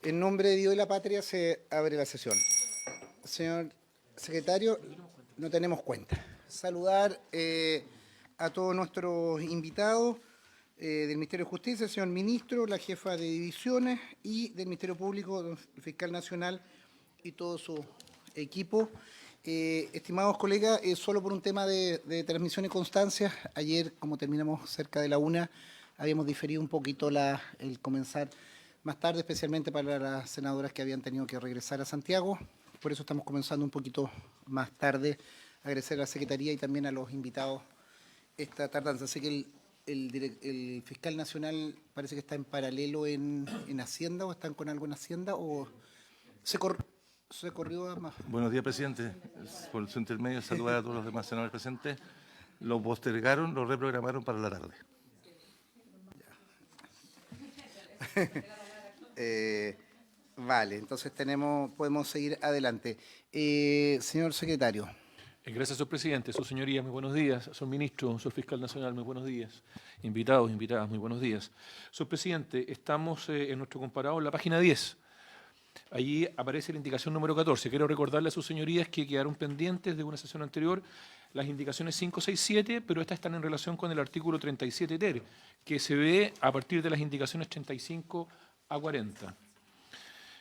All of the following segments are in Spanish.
En nombre de Dios y la patria se abre la sesión. Señor secretario, no tenemos cuenta. Saludar a todos nuestros invitados del Ministerio de Justicia, el señor ministro, la jefa de divisiones y del Ministerio Público, el fiscal nacional y todo su equipo. Estimados colegas, solo por un tema de transmisión y constancia, ayer, como terminamos cerca de la 1, habíamos diferido un poquito el comenzar más tarde, especialmente para las senadoras que habían tenido que regresar a Santiago. Por eso estamos comenzando un poquito más tarde. Agradecer a la Secretaría y también a los invitados esta tardanza. Sé que el fiscal nacional parece que está en paralelo en Hacienda, o están con algo en Hacienda, o se corrió a más. Buenos días, presidente. Por su intermedio, saludar a todos los demás senadores presentes. Lo postergaron, lo reprogramaron para la tarde. Vale, entonces podemos seguir adelante. Señor secretario. Gracias, señor presidente. Su señoría, muy buenos días. Señor ministro, señor fiscal nacional, muy buenos días. Invitados, invitadas, muy buenos días. Señor presidente, estamos en nuestro comparado en la página 10. Allí aparece la indicación número 14. Quiero recordarle a sus señorías que quedaron pendientes de una sesión anterior las indicaciones 5, 6, 7, pero estas están en relación con el artículo 37 ter, que se ve a partir de las indicaciones 35 a 40.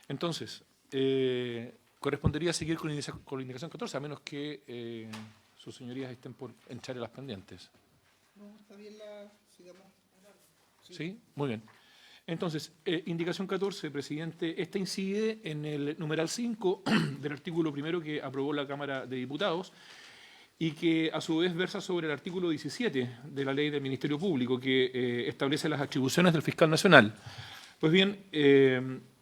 Entonces, correspondería seguir con la indicación 14, a menos que sus señorías estén por entrar en las pendientes. No, está bien, sigamos. ¿Sí? Muy bien. Entonces, indicación 14, presidente, esta incide en el numeral 5 del artículo primero que aprobó la Cámara de Diputados y que a su vez versa sobre el artículo 17 de la Ley del Ministerio Público que establece las atribuciones del fiscal nacional. Pues bien,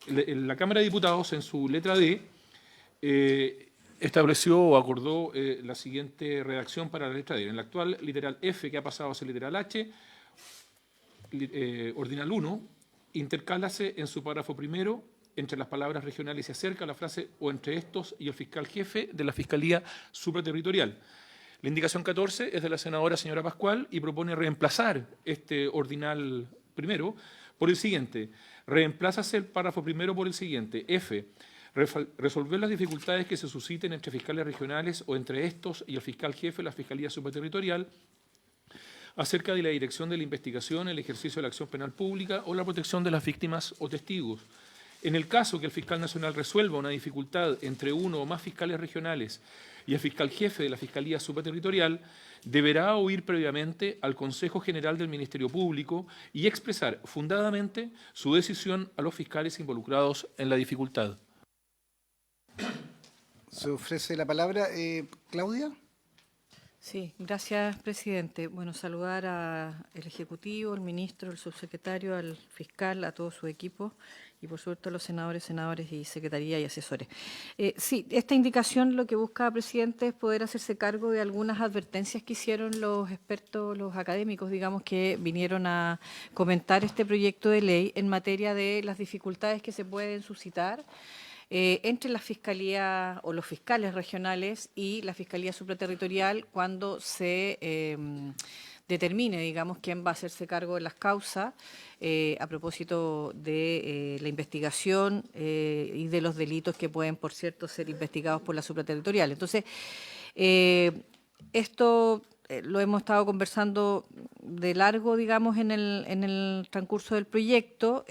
la Cámara de Diputados en su letra D estableció o acordó la siguiente redacción para la letra D. En la actual literal F, que ha pasado a ser literal H, ordinal 1, intercálase en su párrafo primero entre las palabras regionales y acerca la frase o entre estos y el fiscal jefe de la Fiscalía Supraterritorial. La indicación 14 es de la senadora señora Pascual y propone reemplazar este ordinal primero por el siguiente. Reemplázase el párrafo primero por el siguiente. F. Resolver las dificultades que se susciten entre fiscales regionales o entre estos y el fiscal jefe de la Fiscalía Supraterritorial acerca de la dirección de la investigación, el ejercicio de la acción penal pública o la protección de las víctimas o testigos. En el caso que el fiscal nacional resuelva una dificultad entre uno o más fiscales regionales y el fiscal jefe de la Fiscalía Supraterritorial, deberá oír previamente al Consejo General del Ministerio Público y expresar fundadamente su decisión a los fiscales involucrados en la dificultad. Se ofrece la palabra. Claudia. Sí, gracias, presidente. Bueno, saludar al Ejecutivo, al ministro, al subsecretario, al fiscal, a todo su equipo y, por supuesto, a los senadores y secretaría y asesores. Sí, esta indicación lo que busca, presidente, es poder hacerse cargo de algunas advertencias que hicieron los expertos, los académicos, digamos, que vinieron a comentar este proyecto de ley en materia de las dificultades que se pueden suscitar entre la Fiscalía o los fiscales regionales y la Fiscalía Supraterritorial cuando se determine, digamos, quién va a hacerse cargo de las causas a propósito de la investigación y de los delitos que pueden, por cierto, ser investigados por la Supraterritorial. Entonces, esto lo hemos estado conversando de largo, digamos, en el transcurso del proyecto.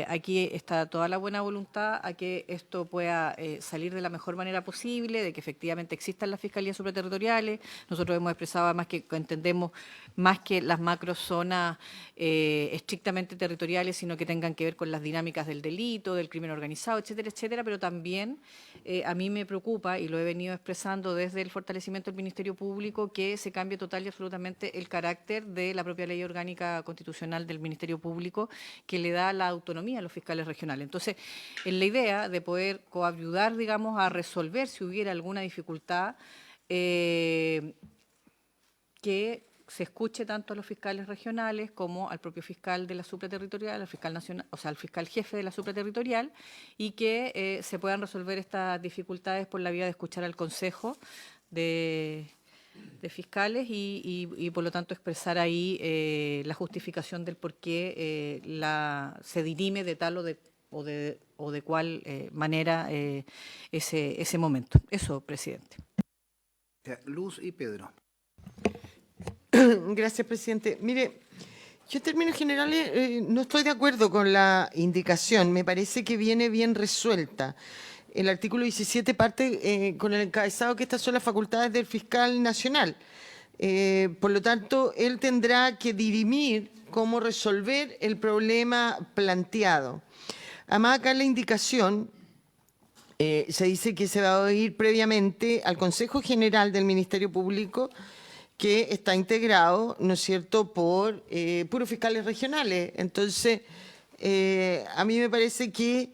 Aquí está toda la buena voluntad a que esto pueda salir de la mejor manera posible, de que efectivamente existan las fiscalías supraterritoriales. Nosotros hemos expresado además que entendemos más que las macrozonas estrictamente territoriales, sino que tengan que ver con las dinámicas del delito, del crimen organizado, etcétera, etcétera, pero también a mí me preocupa, y lo he venido expresando desde el fortalecimiento del Ministerio Público, que se cambie total y absolutamente el carácter de la propia ley orgánica constitucional del Ministerio Público, que le da la autonomía a los fiscales regionales. Entonces, en la idea de poder coayudar, digamos, a resolver si hubiera alguna dificultad, que se escuche tanto a los fiscales regionales como al propio fiscal de la supraterritorial, al fiscal nacional, o sea, al fiscal jefe de la supraterritorial, y que se puedan resolver estas dificultades por la vía de escuchar al Consejo de fiscales y por lo tanto expresar ahí la justificación del por qué se dirime de tal o de o de cuál manera ese momento. Eso, presidente. Luz y Pedro. Gracias, presidente. Mire, yo en términos generales no estoy de acuerdo con la indicación. Me parece que viene bien resuelta. El artículo 17 parte con el encabezado que estas son las facultades del fiscal nacional. Por lo tanto, él tendrá que dirimir cómo resolver el problema planteado. Además, acá en la indicación se dice que se va a oír previamente al Consejo General del Ministerio Público, que está integrado, ¿no es cierto?, por puros fiscales regionales. Entonces, a mí me parece que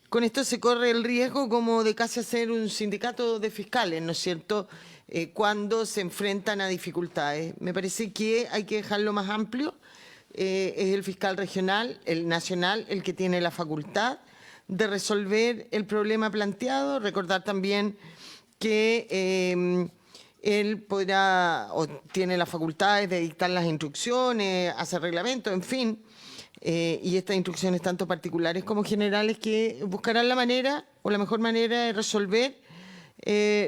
con esto se corre el riesgo como de casi hacer un sindicato de fiscales, ¿no es cierto?, cuando se enfrentan a dificultades. Me parece que hay que dejarlo más amplio. Es el fiscal regional, el nacional, el que tiene la facultad de resolver el problema planteado. Recordar también que él podrá o tiene las facultades de dictar las instrucciones, hacer reglamentos, en fin, y estas instrucciones tanto particulares como generales que buscarán la manera o la mejor manera de resolver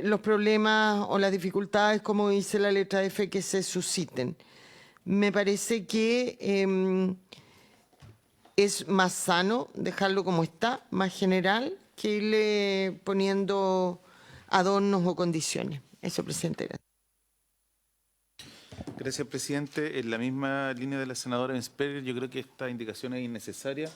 los problemas o las dificultades, como dice la letra F, que se susciten. Me parece que es más sano dejarlo como está, más general, que irle poniendo adornos o condiciones. Eso, presidente. Gracias, presidente. En la misma línea de la senadora Ensperger, yo creo que esta indicación es innecesaria,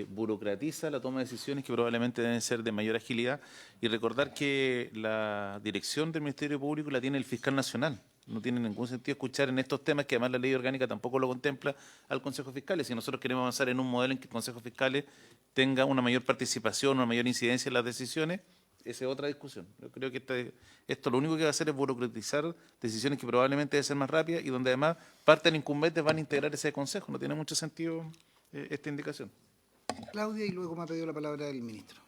burocratiza la toma de decisiones que probablemente deben ser de mayor agilidad, y recordar que la dirección del Ministerio Público la tiene el fiscal nacional. No tiene ningún sentido escuchar en estos temas, que además la ley orgánica tampoco lo contempla, al Consejo Fiscal. Si nosotros queremos avanzar en un modelo en que el Consejo Fiscal tenga una mayor participación, una mayor incidencia en las decisiones, esa es otra discusión. Yo creo que esto lo único que va a hacer es burocratizar decisiones que probablemente deben ser más rápidas y donde además parte de los incumbentes van a integrar ese consejo. No tiene mucho sentido esta indicación. Claudia, y luego me ha pedido la palabra el ministro.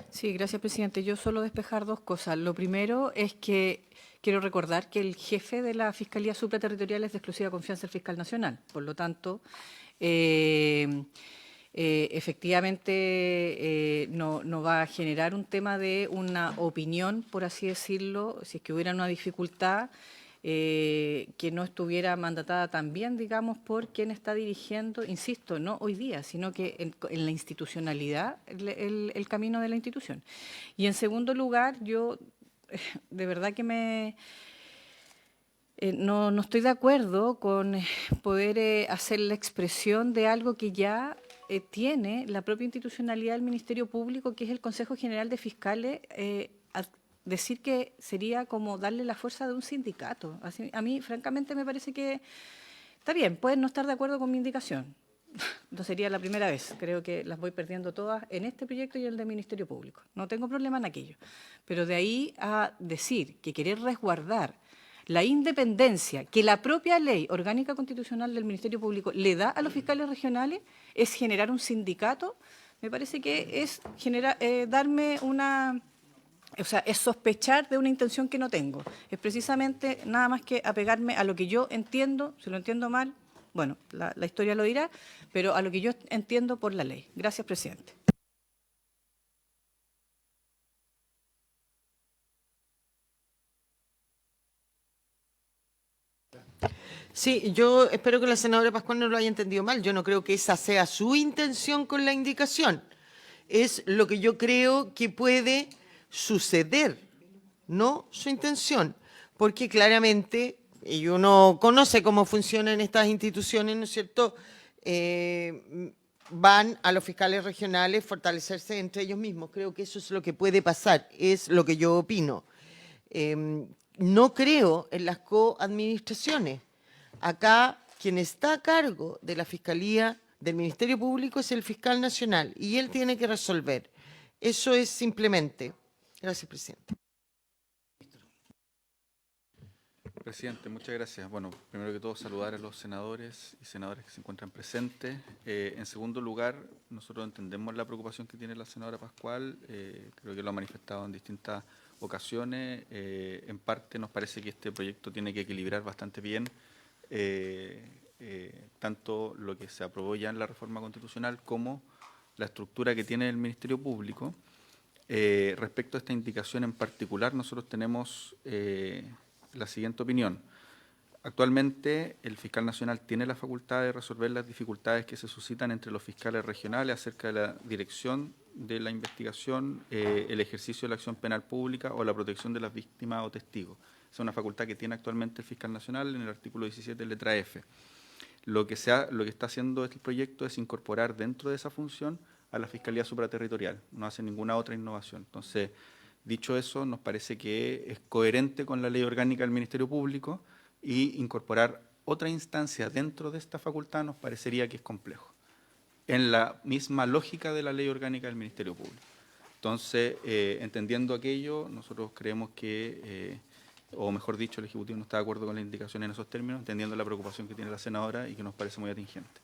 Sí, gracias, presidente. Yo solo despejar dos cosas. Lo primero es que quiero recordar que el jefe de la Fiscalía Supraterritorial es de exclusiva confianza del fiscal nacional. Por lo tanto, efectivamente no va a generar un tema de una opinión, por así decirlo, si es que hubiera una dificultad que no estuviera mandatada también, digamos, por quien está dirigiendo, insisto, no hoy día, sino que en la institucionalidad, el camino de la institución. Y en segundo lugar, yo de verdad que no estoy de acuerdo con poder hacer la expresión de algo que ya tiene la propia institucionalidad del Ministerio Público, que es el Consejo General de Fiscales. Decir que sería como darle la fuerza de un sindicato. Así, a mí, francamente, me parece que está bien, pueden no estar de acuerdo con mi indicación. No sería la primera vez. Creo que las voy perdiendo todas en este proyecto y en el del Ministerio Público. No tengo problema en aquello. Pero de ahí a decir que querer resguardar la independencia que la propia ley orgánica constitucional del Ministerio Público le da a los fiscales regionales es generar un sindicato, me parece que es darme una... O sea, es sospechar de una intención que no tengo. Es precisamente nada más que apegarme a lo que yo entiendo, si lo entiendo mal, bueno, la historia lo dirá, pero a lo que yo entiendo por la ley. Gracias, presidente. Sí, yo espero que la senadora Pascual no lo haya entendido mal. Yo no creo que esa sea su intención con la indicación. Es lo que yo creo que puede suceder, no su intención, porque claramente, y uno conoce cómo funcionan estas instituciones, ¿no es cierto?, van a los fiscales regionales fortalecerse entre ellos mismos. Creo que eso es lo que puede pasar, es lo que yo opino. No creo en las coadministraciones. Acá, quien está a cargo de la Fiscalía del Ministerio Público es el fiscal nacional y él tiene que resolver. Eso es simplemente. Gracias, presidente. Presidente, muchas gracias. Bueno, primero que todo saludar a los senadores y senadoras que se encuentran presentes. En segundo lugar, nosotros entendemos la preocupación que tiene la senadora Pascual, creo que lo ha manifestado en distintas ocasiones. En parte nos parece que este proyecto tiene que equilibrar bastante bien tanto lo que se aprobó ya en la reforma constitucional como la estructura que tiene el Ministerio Público. Respecto a esta indicación en particular, nosotros tenemos la siguiente opinión. Actualmente, el fiscal nacional tiene la facultad de resolver las dificultades que se suscitan entre los fiscales regionales acerca de la dirección de la investigación, el ejercicio de la acción penal pública o la protección de las víctimas o testigos. Esa es una facultad que tiene actualmente el fiscal nacional en el artículo 17, letra F. Lo que está haciendo este proyecto es incorporar dentro de esa función a la Fiscalía Supraterritorial. No hace ninguna otra innovación. Entonces, dicho eso, nos parece que es coherente con la ley orgánica del Ministerio Público, y incorporar otra instancia dentro de esta facultad nos parecería que es complejo, en la misma lógica de la ley orgánica del Ministerio Público. Entonces, entendiendo aquello, nosotros creemos que, o mejor dicho, el Ejecutivo no está de acuerdo con la indicación en esos términos, entendiendo la preocupación que tiene la senadora y que nos parece muy atingente.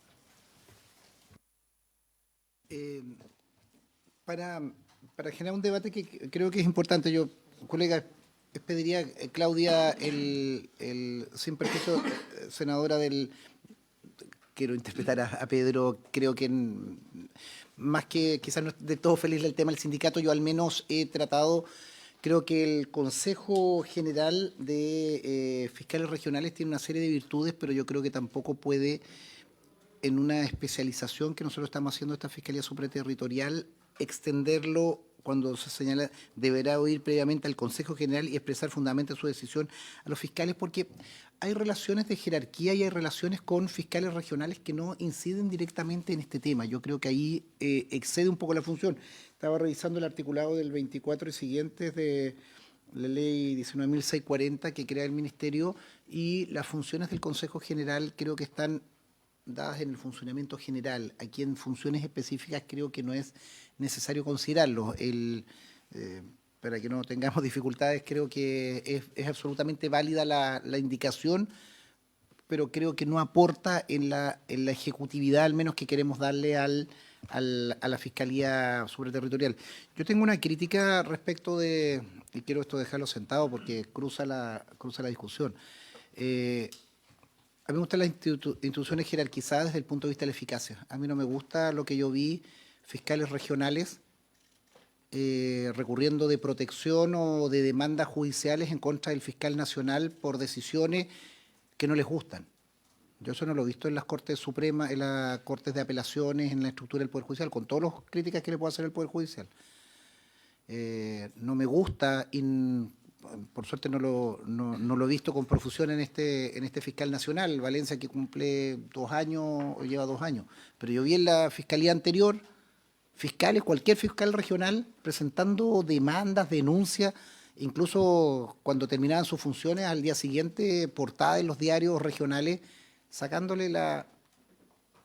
Para generar un debate que creo que es importante, yo, colega, pediría, Claudia, sin perjuicio, senadora quiero interpretar a Pedro, creo que más que quizás no de todo feliz del tema del sindicato, yo al menos he tratado, creo que el Consejo General de Fiscales Regionales tiene una serie de virtudes, pero yo creo que tampoco puede, en una especialización que nosotros estamos haciendo esta Fiscalía Supraterritorial, extenderlo. Cuando se señala, deberá oír previamente al Consejo General y expresar fundamentalmente su decisión a los fiscales, porque hay relaciones de jerarquía y hay relaciones con fiscales regionales que no inciden directamente en este tema. Yo creo que ahí excede un poco la función. Estaba revisando el articulado del 24 y siguientes de la ley 19.640 que crea el Ministerio, y las funciones del Consejo General creo que están dadas en el funcionamiento general. Aquí en funciones específicas creo que no es necesario considerarlo. Para que no tengamos dificultades, creo que es absolutamente válida la indicación, pero creo que no aporta en la ejecutividad, al menos que queremos darle a la Fiscalía Supraterritorial. Yo tengo una crítica respecto de, y quiero esto dejarlo sentado porque cruza la discusión. A mí me gustan las instituciones jerarquizadas desde el punto de vista de la eficacia. A mí no me gusta lo que yo vi, fiscales regionales recurriendo de protección o de demandas judiciales en contra del fiscal nacional por decisiones que no les gustan. Yo eso no lo he visto en las Cortes Supremas, en las Cortes de Apelaciones, en la estructura del Poder Judicial, con todas las críticas que le puedo hacer al Poder Judicial. No me gusta, por suerte no lo he visto con profusión en este fiscal nacional, Valencia, que cumple 2 años o lleva 2 años. Pero yo vi en la fiscalía anterior fiscales, cualquier fiscal regional, presentando demandas, denuncias, incluso cuando terminaban sus funciones, al día siguiente, portada en los diarios regionales, sacándole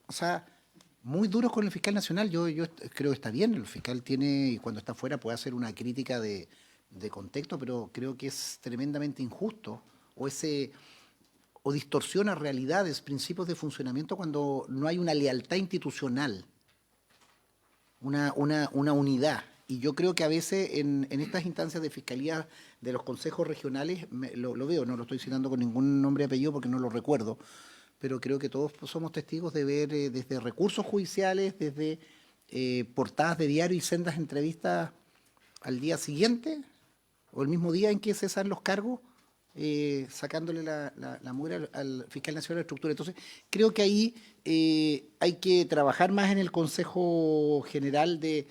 o sea, muy duros con el fiscal nacional. Yo creo que está bien, el fiscal tiene, y cuando está fuera puede hacer una crítica de contexto, pero creo que es tremendamente injusto, o distorsiona realidades, principios de funcionamiento cuando no hay una lealtad institucional, una unidad. Y yo creo que a veces en estas instancias de fiscalía de los consejos regionales, lo veo, no lo estoy citando con ningún nombre y apellido porque no lo recuerdo, pero creo que todos somos testigos de ver desde recursos judiciales, desde portadas de diario y sendas entrevistas al día siguiente o el mismo día en que cesan los cargos, sacándole la mugre al fiscal nacional de estructura. Entonces, creo que ahí hay que trabajar más en el Consejo General de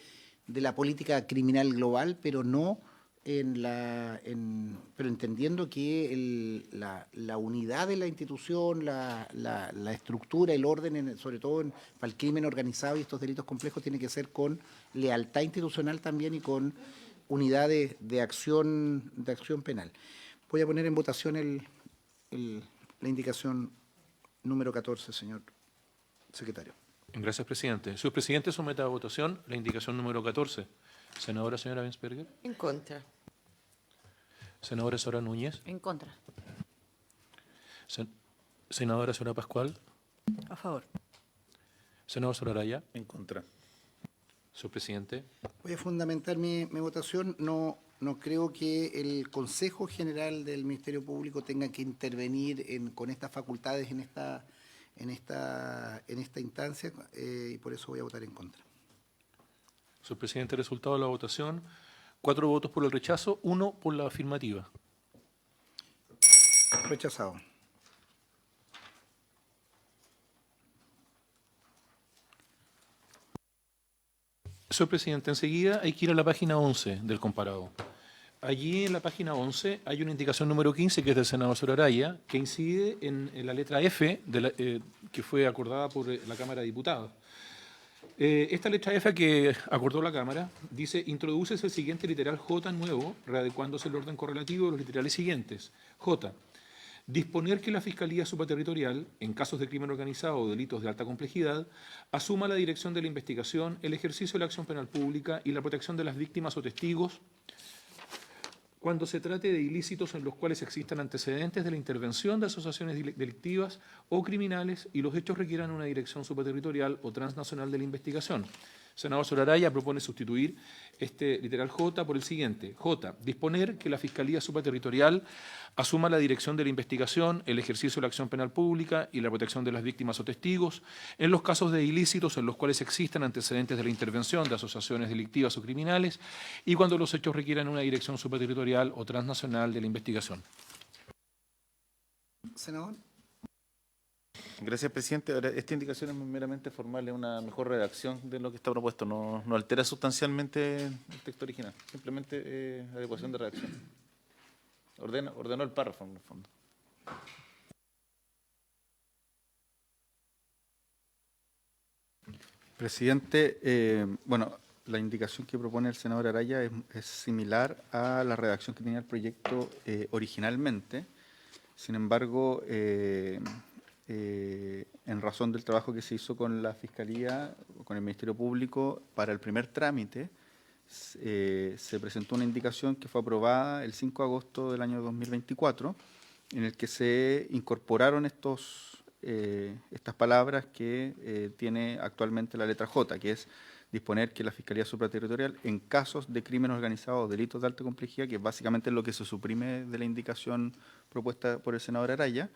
la política criminal global, pero no pero entendiendo que la unidad de la institución, la estructura, el orden, sobre todo para el crimen organizado y estos delitos complejos, tiene que ser con lealtad institucional también y con unidades de acción penal. Voy a poner en votación la indicación número 14, señor secretario. Gracias, presidente. Señor presidente, somete a votación la indicación número 14. Senadora, señora Bensperger. En contra. Senadora Sora Núñez. En contra. Senadora Sora Pascual. A favor. Senador Soraraya. En contra. Señor presidente. Voy a fundamentar mi votación. No creo que el Consejo General del Ministerio Público tenga que intervenir con estas facultades en esta instancia, y por eso voy a votar en contra. Señor presidente, el resultado de la votación: 4 votos por el rechazo, 1 por la afirmativa. Rechazado. Señor presidente, enseguida hay que ir a la página 11 del comparado. Allí en la página 11 hay una indicación número 15, que es del senador Soraraya, que incide en la letra F, que fue acordada por la Cámara de Diputados. Esta letra F que acordó la Cámara dice: introduces el siguiente literal J nuevo, readecuándose el orden correlativo de los literales siguientes. J. Disponer que la Fiscalía Supraterritorial, en casos de crimen organizado o delitos de alta complejidad, asuma la dirección de la investigación, el ejercicio de la acción penal pública y la protección de las víctimas o testigos cuando se trate de ilícitos en los cuales existan antecedentes de la intervención de asociaciones delictivas o criminales y los hechos requieran una dirección supraterritorial o transnacional de la investigación. Senador Soraraya propone sustituir este literal J por el siguiente. J. Disponer que la Fiscalía Supraterritorial asuma la dirección de la investigación, el ejercicio de la acción penal pública y la protección de las víctimas o testigos en los casos de ilícitos en los cuales existan antecedentes de la intervención de asociaciones delictivas o criminales y cuando los hechos requieran una dirección supraterritorial o transnacional de la investigación. Senador. Gracias, presidente. Ahora, esta indicación es meramente formal, es una mejor redacción de lo que está propuesto. No altera sustancialmente el texto original, simplemente adecuación de redacción. Ordenó el párrafo, en el fondo. Presidente, bueno, la indicación que propone el senador Araya es similar a la redacción que tenía el proyecto originalmente. Sin embargo, en razón del trabajo que se hizo con la Fiscalía, con el Ministerio Público, para el primer trámite, se presentó una indicación que fue aprobada el 5 de agosto del año 2024, en el que se incorporaron estas palabras que tiene actualmente la letra J, que es disponer que la Fiscalía Supraterritorial, en casos de crimen organizado o delitos de alta complejidad, que básicamente es lo que se suprime de la indicación propuesta por el senador Araya,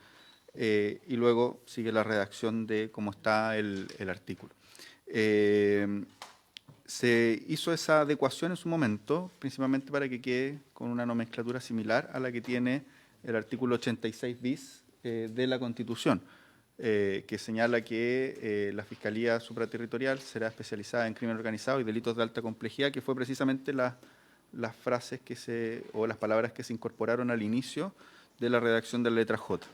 y luego sigue la redacción de cómo está el artículo. Se hizo esa adecuación en su momento, principalmente para que quede con una nomenclatura similar a la que tiene el artículo 86 bis de la Constitución, que señala que la Fiscalía Supraterritorial será especializada en crimen organizado y delitos de alta complejidad, que fue precisamente las frases o las palabras que se incorporaron al inicio de la redacción de la letra J.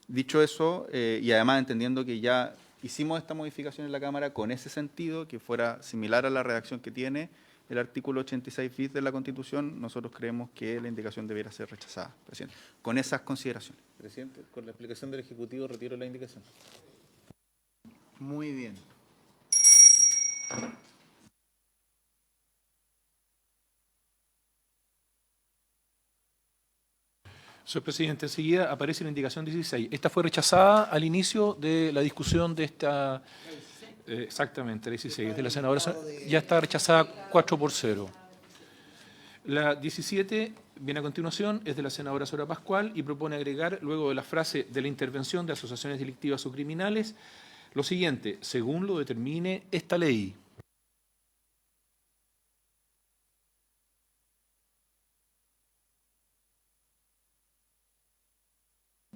Dicho eso, y además entendiendo que ya hicimos esta modificación en la Cámara con ese sentido, que fuera similar a la redacción que tiene el artículo 86 bis de la Constitución, nosotros creemos que la indicación debiera ser rechazada, presidente, con esas consideraciones. Presidente, con la explicación del Ejecutivo retiro la indicación. Muy bien. Señor presidente, enseguida aparece la indicación 16. Esta fue rechazada al inicio de la discusión de esta... exactamente, la 16. De la senadora, ya está rechazada 4-0. La 17 viene a continuación, es de la senadora Sora Pascual y propone agregar, luego de la frase de la intervención de asociaciones delictivas o criminales, lo siguiente: según lo determine esta ley.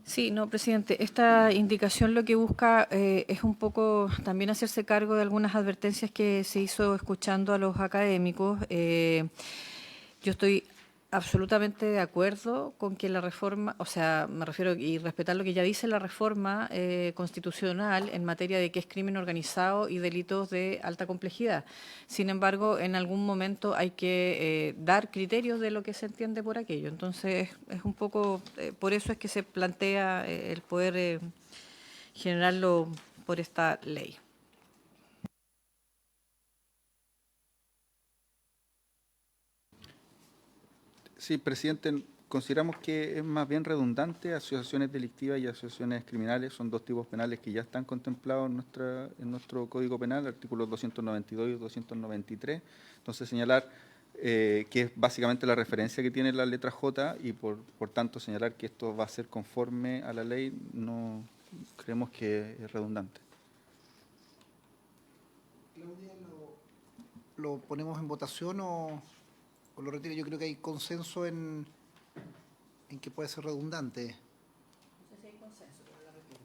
Sí, no, presidente, esta indicación lo que busca es un poco también hacerse cargo de algunas advertencias que se hizo escuchando a los académicos. Yo estoy absolutamente de acuerdo con que la reforma, o sea, me refiero y respetar lo que ya dice la reforma constitucional en materia de qué es crimen organizado y delitos de alta complejidad. Sin embargo, en algún momento hay que dar criterios de lo que se entiende por aquello. Entonces, es un poco, por eso es que se plantea el poder generarlo por esta ley. Sí, presidente, consideramos que es más bien redundante. Asociaciones delictivas y asociaciones criminales son dos tipos penales que ya están contemplados en nuestro Código Penal, artículos 292 y 293. Entonces, señalar que es básicamente la referencia que tiene la letra J y, por tanto, señalar que esto va a ser conforme a la ley, no creemos que es redundante. lo ponemos en votación o lo retira? Yo creo que hay consenso en que puede ser redundante. No sé si hay consenso, pero lo retiro.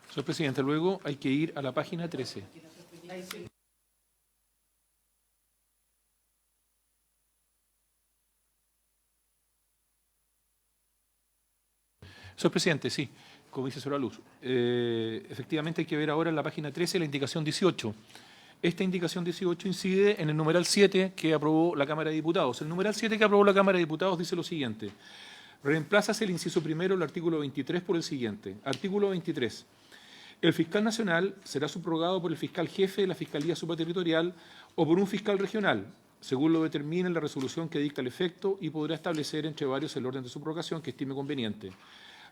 Señor presidente, luego hay que ir a la página 13. Señor presidente, sí, como dice Sora Luz. Efectivamente hay que ver ahora en la página 13 la indicación 18. Esta indicación 18 incide en el numeral 7 que aprobó la Cámara de Diputados. El numeral 7 que aprobó la Cámara de Diputados dice lo siguiente. Reemplázase el inciso primero del artículo 23 por el siguiente. Artículo 23. El fiscal nacional será subrogado por el fiscal jefe de la Fiscalía Supraterritorial o por un fiscal regional, según lo determine la resolución que dicta el efecto, y podrá establecer entre varios el orden de subrogación que estime conveniente.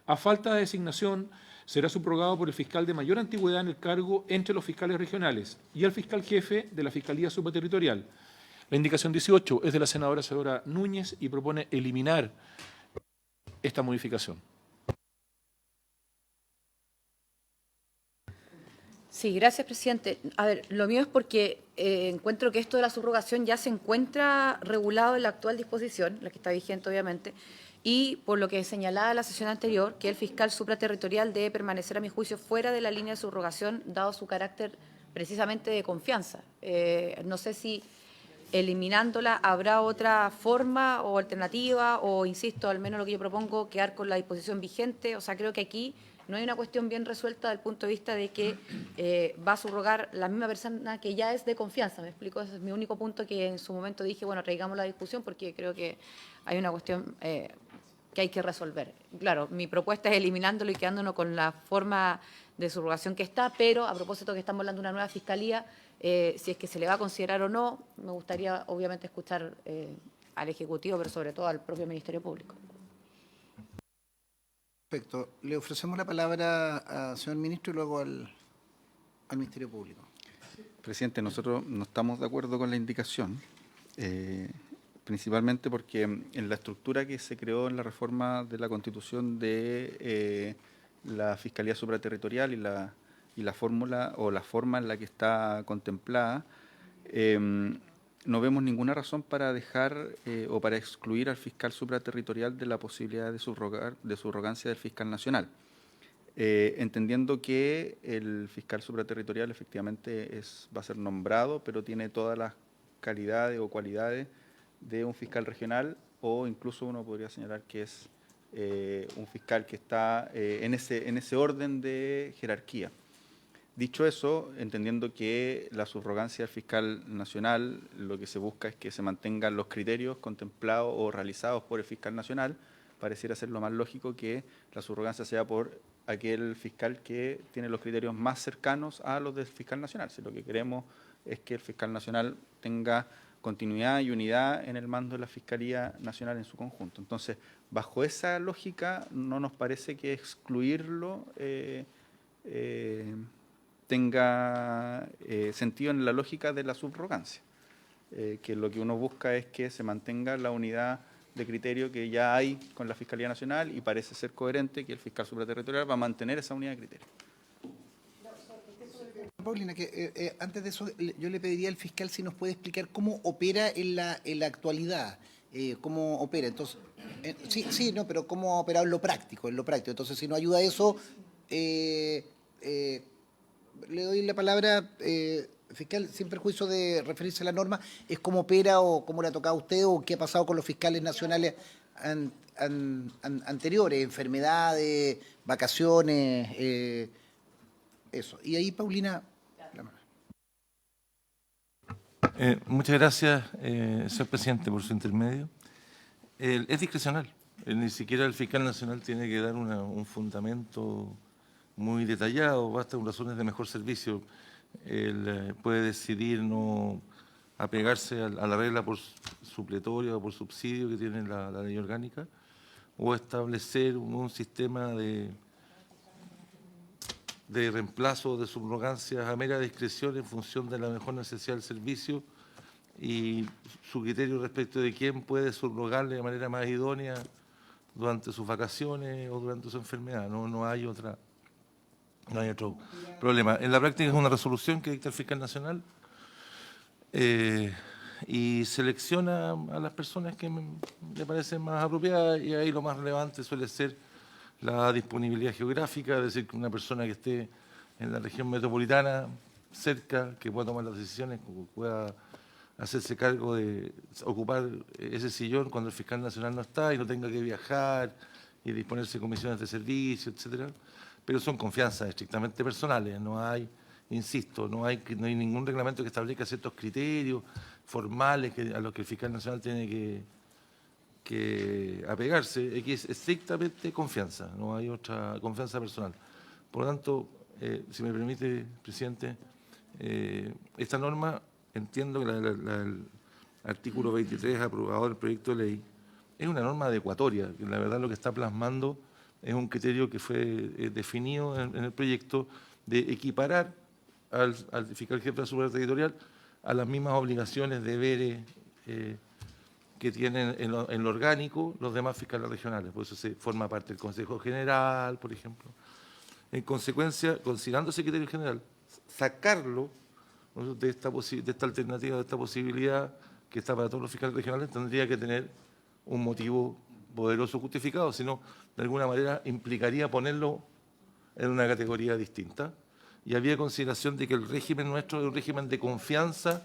A falta de designación, será subrogado por el fiscal de mayor antigüedad en el cargo entre los fiscales regionales y el fiscal jefe de la Fiscalía Supraterritorial. La indicación 18 es de la senadora Núñez y propone eliminar esta modificación. Sí, gracias, presidente. A ver, lo mío es porque encuentro que esto de la subrogación ya se encuentra regulado en la actual disposición, la que está vigente obviamente, y por lo que señalaba la sesión anterior, que el fiscal supraterritorial debe permanecer, a mi juicio, fuera de la línea de subrogación, dado su carácter precisamente de confianza. No sé si eliminándola habrá otra forma o alternativa, o, insisto, al menos lo que yo propongo, quedar con la disposición vigente. O sea, creo que aquí no hay una cuestión bien resuelta desde el punto de vista de que va a subrogar la misma persona que ya es de confianza. ¿Me explico? Ese es mi único punto, que en su momento dije, bueno, traigamos la discusión porque creo que hay una cuestión que hay que resolver. Claro, mi propuesta es eliminándolo y quedándonos con la forma de subrogación que está, pero a propósito que estamos hablando de una nueva fiscalía, si es que se le va a considerar o no, me gustaría obviamente escuchar al Ejecutivo, pero sobre todo al propio Ministerio Público. Perfecto. Le ofrecemos la palabra al señor ministro y luego al Ministerio Público. Presidente, nosotros no estamos de acuerdo con la indicación, principalmente porque en la estructura que se creó en la reforma de la Constitución de la Fiscalía Supraterritorial y la fórmula o la forma en la que está contemplada, no vemos ninguna razón para dejar o para excluir al fiscal supraterritorial de la posibilidad de subrogancia del fiscal nacional, entendiendo que el fiscal supraterritorial efectivamente va a ser nombrado, pero tiene todas las calidades o cualidades de un fiscal regional, o incluso uno podría señalar que es un fiscal que está en ese orden de jerarquía. Dicho eso, entendiendo que la subrogancia del fiscal nacional, lo que se busca es que se mantengan los criterios contemplados o realizados por el fiscal nacional, pareciera ser lo más lógico que la subrogancia sea por aquel fiscal que tiene los criterios más cercanos a los del fiscal nacional. Si lo que queremos es que el fiscal nacional tenga continuidad y unidad en el mando de la Fiscalía Nacional en su conjunto. Entonces, bajo esa lógica, no nos parece que excluirlo tenga sentido en la lógica de la subrogancia, que lo que uno busca es que se mantenga la unidad de criterio que ya hay con la Fiscalía Nacional, y parece ser coherente que el fiscal supraterritorial va a mantener esa unidad de criterio. Paulina, que antes de eso yo le pediría al fiscal si nos puede explicar cómo opera en la actualidad, cómo opera. Entonces, sí, no, pero cómo ha operado en lo práctico. Entonces, si no ayuda a eso, le doy la palabra, fiscal, sin perjuicio de referirse a la norma, es cómo opera o cómo le ha tocado a usted o qué ha pasado con los fiscales nacionales anteriores, enfermedades, vacaciones, eso. Y ahí, Paulina. Muchas gracias, señor presidente, por su intermedio. Es discrecional. Ni siquiera el fiscal nacional tiene que dar un fundamento muy detallado, basta con razones de mejor servicio. Él puede decidir no apegarse a la regla por supletoria o por subsidio que tiene la ley orgánica, o establecer un sistema de reemplazo de subrogancias a mera discreción en función de la mejor necesidad del servicio y su criterio respecto de quién puede subrogarle de manera más idónea durante sus vacaciones o durante su enfermedad. No hay otro problema. En la práctica es una resolución que dicta el fiscal nacional y selecciona a las personas que le parecen más apropiadas, y ahí lo más relevante suele ser la disponibilidad geográfica, es decir, que una persona que esté en la región metropolitana, cerca, que pueda tomar las decisiones, que pueda hacerse cargo de ocupar ese sillón cuando el fiscal nacional no está y no tenga que viajar y disponerse de comisiones de servicio, etcétera. Pero son confianzas estrictamente personales, no hay, insisto, no hay ningún reglamento que establezca ciertos criterios formales a los que el fiscal nacional tiene que apegarse. Aquí es estrictamente confianza, no hay otra confianza personal. Por lo tanto, si me permite, presidente, esta norma, entiendo que el artículo 23 aprobado del proyecto de ley es una norma adecuatoria, que la verdad lo que está plasmando es un criterio que fue definido en el proyecto de equiparar al fiscal jefe de la superterritorial a las mismas obligaciones, deberes que tienen en lo orgánico los demás fiscales regionales. Por eso se forma parte del Consejo General, por ejemplo. En consecuencia, considerando ese criterio general, sacarlo, ¿no?, de esta alternativa, de esta posibilidad que está para todos los fiscales regionales, tendría que tener un motivo poderoso justificado, sino de alguna manera implicaría ponerlo en una categoría distinta. Y había consideración de que el régimen nuestro es un régimen de confianza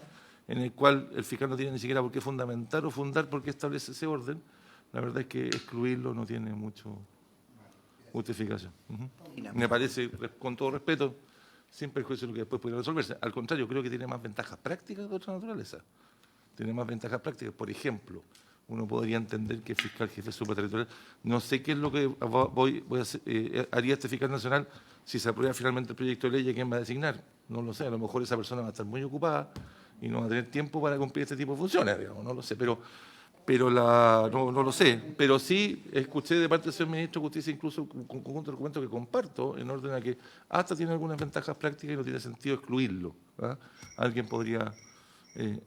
en el cual el fiscal no tiene ni siquiera por qué fundamentar o fundar por qué establece ese orden. La verdad es que excluirlo no tiene mucho justificación. Me parece, con todo respeto, sin perjuicio de lo que después pudiera resolverse. Al contrario, creo que tiene más ventajas prácticas de otra naturaleza. Tiene más ventajas prácticas. Por ejemplo, uno podría entender que el fiscal jefe superterritorial, no sé qué es lo que voy a hacer, haría este fiscal nacional si se aprueba finalmente el proyecto de ley y a quién va a designar. No lo sé, a lo mejor esa persona va a estar muy ocupada y no va a tener tiempo para cumplir este tipo de funciones, digamos, no lo sé, no lo sé, pero sí escuché de parte del señor ministro de Justicia incluso un conjunto de documentos que comparto en orden a que hasta tiene algunas ventajas prácticas y no tiene sentido excluirlo. Alguien podría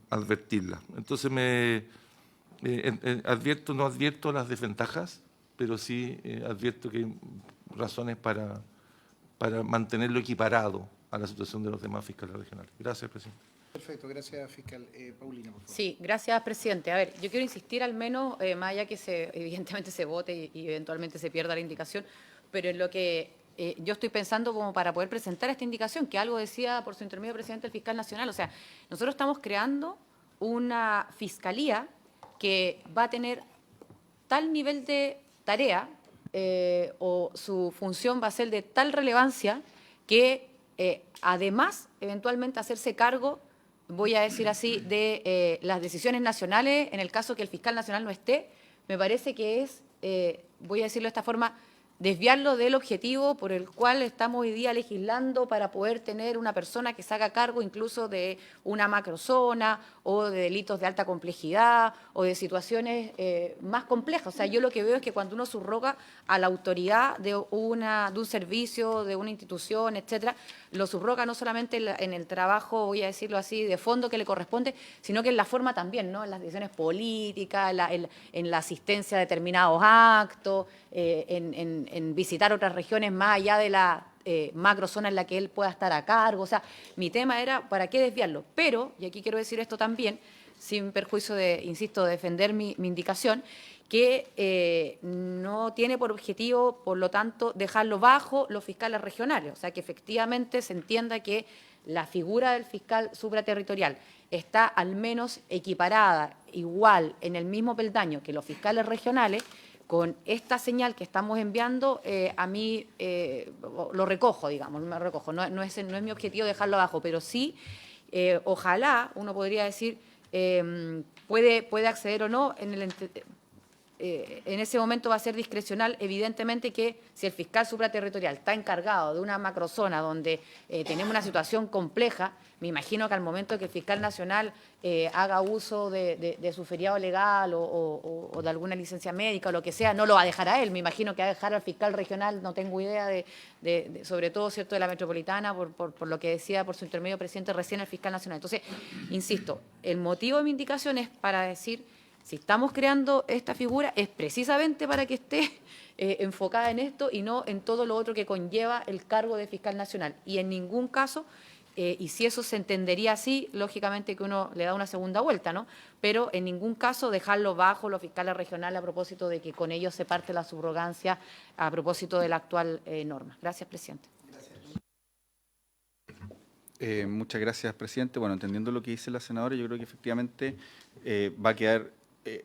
advertirla. Entonces no advierto las desventajas, pero sí advierto que hay razones para mantenerlo equiparado a la situación de los demás fiscales regionales. Gracias, presidente. Perfecto, gracias, fiscal. Paulina, por favor. Sí, gracias, presidente. A ver, yo quiero insistir al menos, más allá que evidentemente se vote y eventualmente se pierda la indicación, pero en lo que yo estoy pensando como para poder presentar esta indicación, que algo decía por su intermedio presidente el fiscal nacional. O sea, nosotros estamos creando una fiscalía que va a tener tal nivel de tarea o su función va a ser de tal relevancia que además eventualmente hacerse cargo, voy a decir así, de las decisiones nacionales en el caso que el fiscal nacional no esté, me parece que es, voy a decirlo de esta forma, desviarlo del objetivo por el cual estamos hoy día legislando para poder tener una persona que se haga cargo incluso de una macrozona o de delitos de alta complejidad o de situaciones más complejas. O sea, yo lo que veo es que cuando uno subroga a la autoridad de un servicio, de una institución, etcétera, lo subroga no solamente en el trabajo, voy a decirlo así, de fondo que le corresponde, sino que en la forma también, ¿no? En las decisiones políticas, en la asistencia a determinados actos, en visitar otras regiones más allá de la macrozona en la que él pueda estar a cargo. O sea, mi tema era, ¿para qué desviarlo? Pero, y aquí quiero decir esto también, sin perjuicio de, insisto, defender mi indicación, que no tiene por objetivo, por lo tanto, dejarlo bajo los fiscales regionales. O sea, que efectivamente se entienda que la figura del fiscal supraterritorial está al menos equiparada, igual, en el mismo peldaño que los fiscales regionales. Con esta señal que estamos enviando, a mí lo recojo, digamos, me recojo. No es mi objetivo dejarlo abajo, pero sí, ojalá, uno podría decir, puede acceder o no en ese momento va a ser discrecional. Evidentemente que si el fiscal supraterritorial está encargado de una macrozona donde tenemos una situación compleja, me imagino que al momento que el fiscal nacional haga uso de su feriado legal o de alguna licencia médica o lo que sea, no lo va a dejar a él. Me imagino que va a dejar al fiscal regional, no tengo idea sobre todo, ¿cierto?, de la metropolitana, por lo que decía por su intermedio presidente recién el fiscal nacional. Entonces, insisto, el motivo de mi indicación es para decir, si estamos creando esta figura, es precisamente para que esté enfocada en esto y no en todo lo otro que conlleva el cargo de fiscal nacional. Y en ningún caso, y si eso se entendería así, lógicamente que uno le da una segunda vuelta, ¿no? Pero en ningún caso dejarlo bajo los fiscales regionales a propósito de que con ellos se parte la subrogancia a propósito de la actual norma. Gracias, presidente. Muchas gracias, presidente. Bueno, entendiendo lo que dice la senadora, yo creo que efectivamente va a quedar,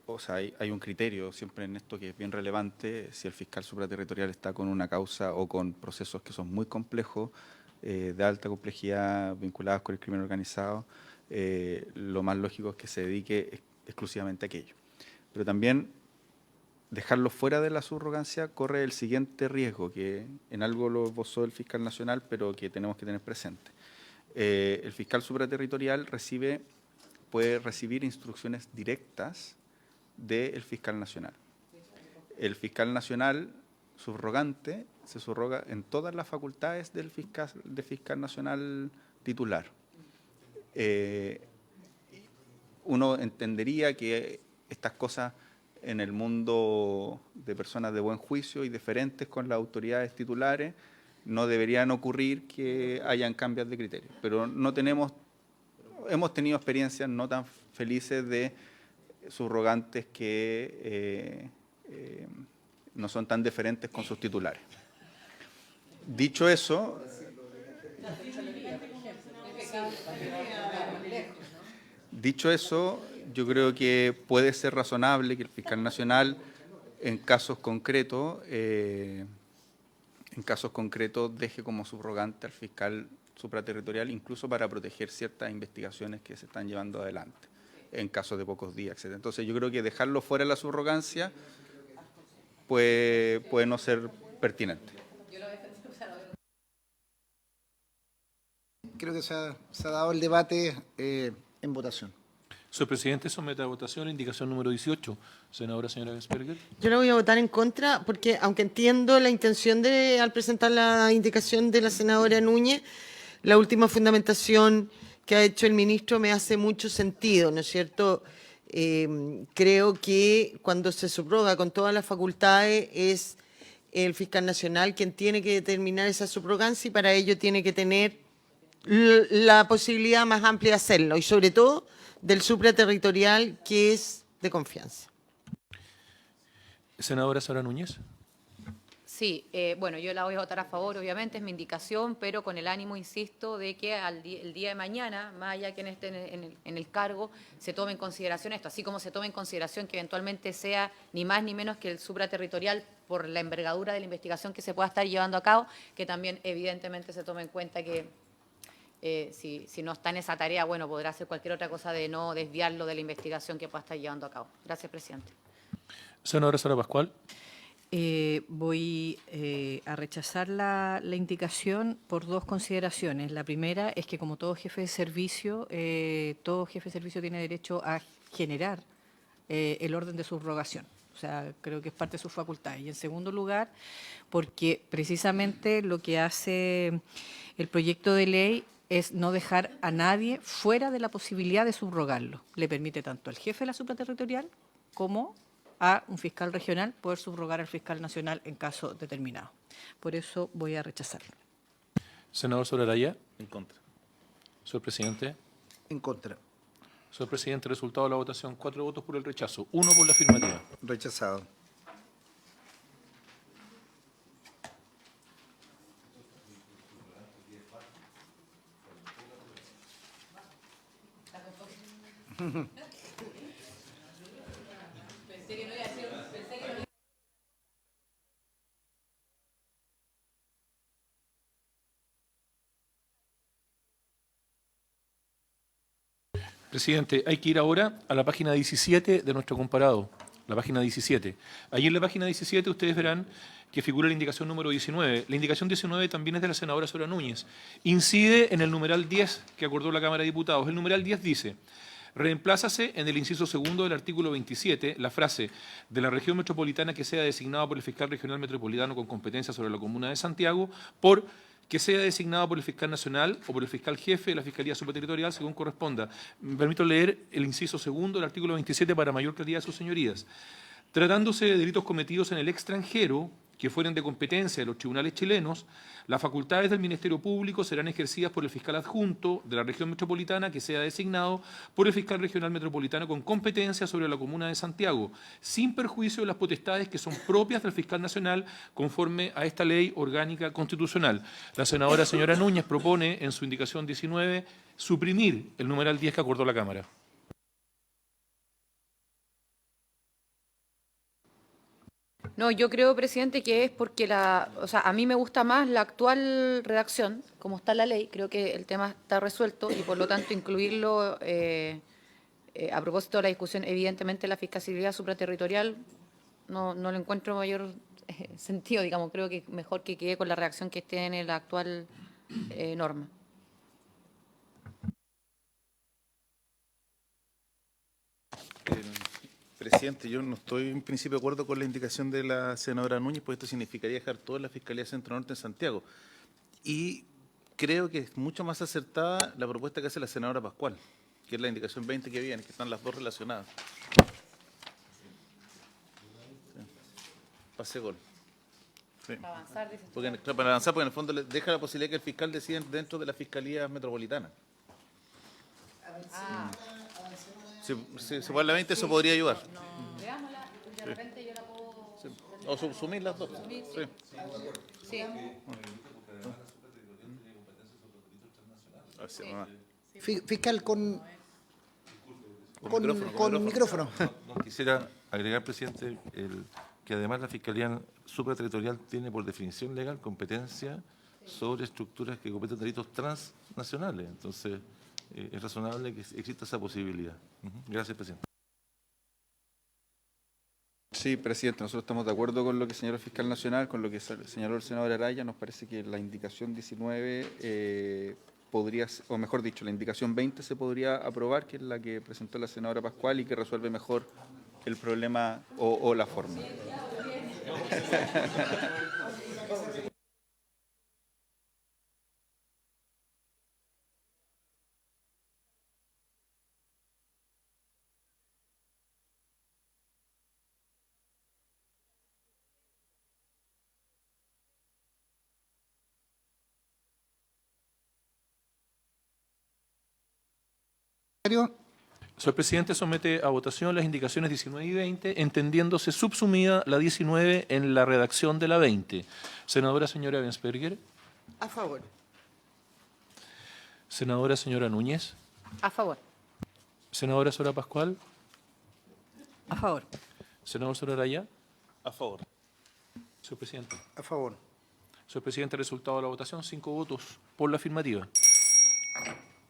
o sea, hay un criterio siempre en esto que es bien relevante, si el fiscal supraterritorial está con una causa o con procesos que son muy complejos, de alta complejidad, vinculados con el crimen organizado, lo más lógico es que se dedique exclusivamente a aquello. Pero también dejarlo fuera de la subrogancia corre el siguiente riesgo, que en algo lo esbozó el fiscal nacional, pero que tenemos que tener presente. El fiscal supraterritorial puede recibir instrucciones directas del fiscal nacional. El fiscal nacional subrogante se subroga en todas las facultades del fiscal nacional titular. Uno entendería que estas cosas en el mundo de personas de buen juicio y diferentes con las autoridades titulares no deberían ocurrir que hayan cambios de criterio, pero hemos tenido experiencias no tan felices de subrogantes que no son tan deferentes con sus titulares. Dicho eso, yo creo que puede ser razonable que el fiscal nacional, en casos concretos, deje como subrogante al fiscal supraterritorial, incluso para proteger ciertas investigaciones que se están llevando adelante, en casos de pocos días, etc. Entonces, yo creo que dejarlo fuera de la subrogancia puede no ser pertinente. Creo que se ha dado el debate en votación. Señor presidente, somete a votación la indicación número 18. Senadora, señora Gensberger. Yo la voy a votar en contra porque, aunque entiendo la intención al presentar la indicación de la senadora Núñez, la última fundamentación que ha hecho el ministro me hace mucho sentido, ¿no es cierto? Creo que cuando se subroga con todas las facultades es el fiscal nacional quien tiene que determinar esa subrogancia y para ello tiene que tener la posibilidad más amplia de hacerlo y sobre todo del supraterritorial que es de confianza. Senadora Sara Núñez. Sí, bueno, yo la voy a votar a favor, obviamente, es mi indicación, pero con el ánimo, insisto, de que el día de mañana, más allá que esté en el cargo, se tome en consideración esto, así como se tome en consideración que eventualmente sea ni más ni menos que el supraterritorial por la envergadura de la investigación que se pueda estar llevando a cabo, que también evidentemente se tome en cuenta que si no está en esa tarea, bueno, podrá hacer cualquier otra cosa de no desviarlo de la investigación que pueda estar llevando a cabo. Gracias, presidente. Senadora Sara Pascual. Voy a rechazar la indicación por dos consideraciones. La primera es que como todo jefe de servicio tiene derecho a generar el orden de subrogación. O sea, creo que es parte de sus facultades. Y en segundo lugar, porque precisamente lo que hace el proyecto de ley es no dejar a nadie fuera de la posibilidad de subrogarlo. Le permite tanto al jefe de la supraterritorial como a un fiscal regional poder subrogar al fiscal nacional en caso determinado. Por eso voy a rechazarlo. Senador Soraraya. En contra. Señor presidente. En contra. Señor presidente, resultado de la votación: 4 votos por el rechazo, 1 por la afirmativa. Rechazado. Presidente, hay que ir ahora a la página 17 de nuestro comparado. la página 17. Allí en la página 17 ustedes verán que figura la indicación número 19. La indicación 19 también es de la senadora Sora Núñez. Incide en el numeral 10 que acordó la Cámara de Diputados. El numeral 10 dice: reemplázase en el inciso segundo del artículo 27 la frase de la región metropolitana que sea designada por el fiscal regional metropolitano con competencia sobre la comuna de Santiago por que sea designado por el fiscal nacional o por el fiscal jefe de la Fiscalía Supraterritorial según corresponda. Me permito leer el inciso segundo del artículo 27 para mayor claridad de sus señorías. Tratándose de delitos cometidos en el extranjero, que fueren de competencia de los tribunales chilenos, las facultades del Ministerio Público serán ejercidas por el fiscal adjunto de la región metropolitana que sea designado por el fiscal regional metropolitano con competencia sobre la comuna de Santiago, sin perjuicio de las potestades que son propias del fiscal nacional conforme a esta ley orgánica constitucional. La senadora señora Núñez propone en su indicación 19 suprimir el numeral 10 que acordó la Cámara. No, yo creo, presidente, que es porque a mí me gusta más la actual redacción, como está la ley. Creo que el tema está resuelto y, por lo tanto, incluirlo a propósito de la discusión, evidentemente, la fiscalía supraterritorial no le encuentro mayor sentido, digamos. Creo que es mejor que quede con la redacción que esté en la actual norma. Presidente, yo no estoy en principio de acuerdo con la indicación de la senadora Núñez, porque esto significaría dejar toda la Fiscalía Centro Norte en Santiago. Y creo que es mucho más acertada la propuesta que hace la senadora Pascual, que es la indicación 20 que viene, que están las dos relacionadas. Sí. Pase gol. Sí. Para avanzar, dice Para avanzar, porque en el fondo le deja la posibilidad que el fiscal decida dentro de la Fiscalía Metropolitana. Si se pone la 20, eso podría ayudar. No, veámosla, de repente yo la puedo... Sí. O subsumir las dos. Sí. Sí. Así, mamá. Fiscal con micrófono. No, quisiera agregar, presidente, que además la Fiscalía Supraterritorial tiene por definición legal competencia sobre estructuras que cometen delitos transnacionales. Entonces, es razonable que exista esa posibilidad. Gracias, presidente. Sí, presidente, nosotros estamos de acuerdo con lo que señaló el fiscal nacional, con lo que señaló el senador Araya. Nos parece que la indicación 19 podría, o mejor dicho, la indicación 20 se podría aprobar, que es la que presentó la senadora Pascual y que resuelve mejor el problema o la forma. Señor presidente, somete a votación las indicaciones 19 y 20, entendiéndose subsumida la 19 en la redacción de la 20. Senadora señora Bensperger. A favor. Senadora señora Núñez. A favor. Senadora Sora Pascual. A favor. Senador Sora Araya. A favor. Señor presidente. A favor. Señor presidente, resultado de la votación, 5 votos por la afirmativa.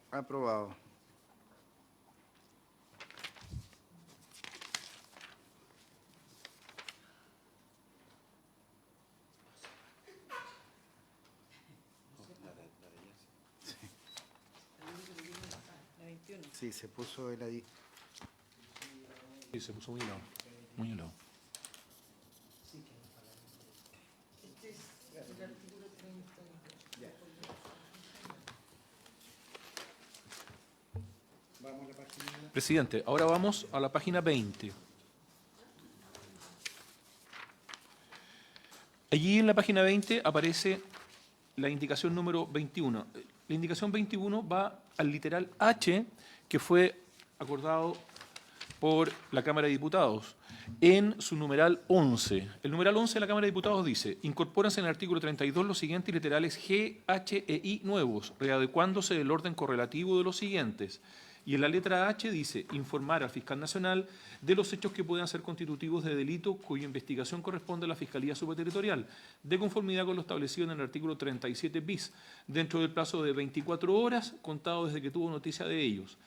Aprobado. Sí, se puso el ahí. Sí, se puso muy helado. Muy helado. Presidente, ahora vamos a la página 20. Allí en la página 20 aparece la indicación número 21. La indicación 21 va al literal H, que fue acordado por la Cámara de Diputados en su numeral 11. El numeral 11 de la Cámara de Diputados dice: incorpóranse en el artículo 32 los siguientes literales G, H e I nuevos, readecuándose del orden correlativo de los siguientes. Y en la letra H dice: informar al fiscal nacional de los hechos que puedan ser constitutivos de delito cuya investigación corresponde a la Fiscalía Supraterritorial, de conformidad con lo establecido en el artículo 37 bis, dentro del plazo de 24 horas contado desde que tuvo noticia de ellos.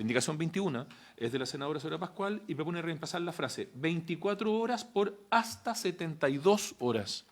La indicación 21 es de la senadora Soraya Pascual y propone reemplazar la frase 24 horas por hasta 72 horas.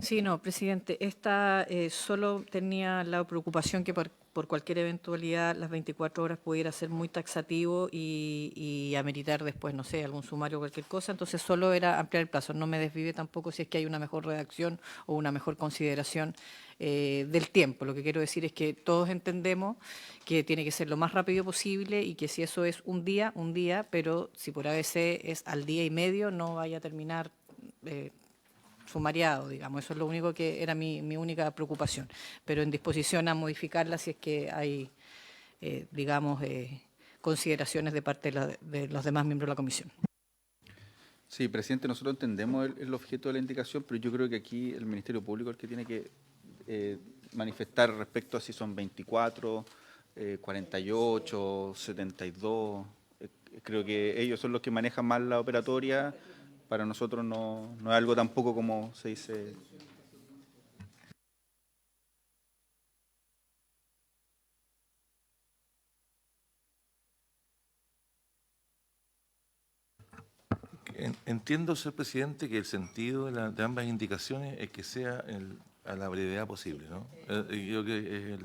Sí, no, presidente, esta solo tenía la preocupación que por cualquier eventualidad las 24 horas pudiera ser muy taxativo y ameritar después, no sé, algún sumario o cualquier cosa, entonces solo era ampliar el plazo. No me desvive tampoco si es que hay una mejor redacción o una mejor consideración del tiempo. Lo que quiero decir es que todos entendemos que tiene que ser lo más rápido posible y que si eso es un día, pero si por ABC es al día y medio, no vaya a terminar sumariado, digamos. Eso es lo único que era mi única preocupación. Pero en disposición a modificarla si es que hay, digamos, consideraciones de parte de los demás miembros de la comisión. Sí, presidente, nosotros entendemos el objeto de la indicación, pero yo creo que aquí el Ministerio Público es el que tiene que manifestar respecto a si son 24, 48, 72. Creo que ellos son los que manejan más la operatoria. Para nosotros no es algo tampoco como se dice. Entiendo, señor presidente, que el sentido de ambas indicaciones es que sea a la brevedad posible, ¿no? Yo creo que es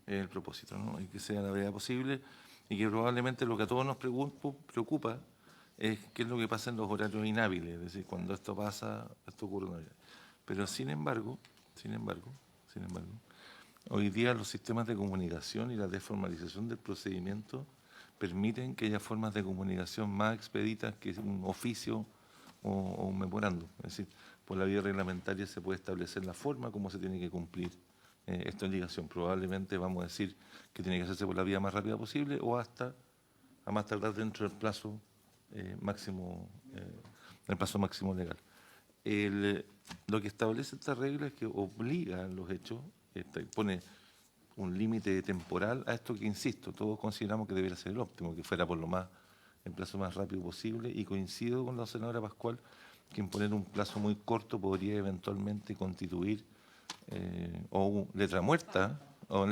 el propósito, ¿no? Y que sea a la brevedad posible y que probablemente lo que a todos nos preocupa es qué es lo que pasa en los horarios inhábiles, es decir, cuando esto pasa, esto ocurre. Pero sin embargo, hoy día los sistemas de comunicación y la desformalización del procedimiento permiten que haya formas de comunicación más expeditas que un oficio o un memorando. Es decir, por la vía reglamentaria se puede establecer la forma como se tiene que cumplir esta obligación. Probablemente vamos a decir que tiene que hacerse por la vía más rápida posible o hasta a más tardar dentro del plazo máximo, el plazo máximo legal. Lo que establece esta regla es que obliga a los hechos, pone un límite temporal a esto que, insisto, todos consideramos que debería ser el óptimo, que fuera por el plazo más rápido posible, y coincido con la senadora Pascual que imponer un plazo muy corto podría eventualmente constituir o letra muerta, o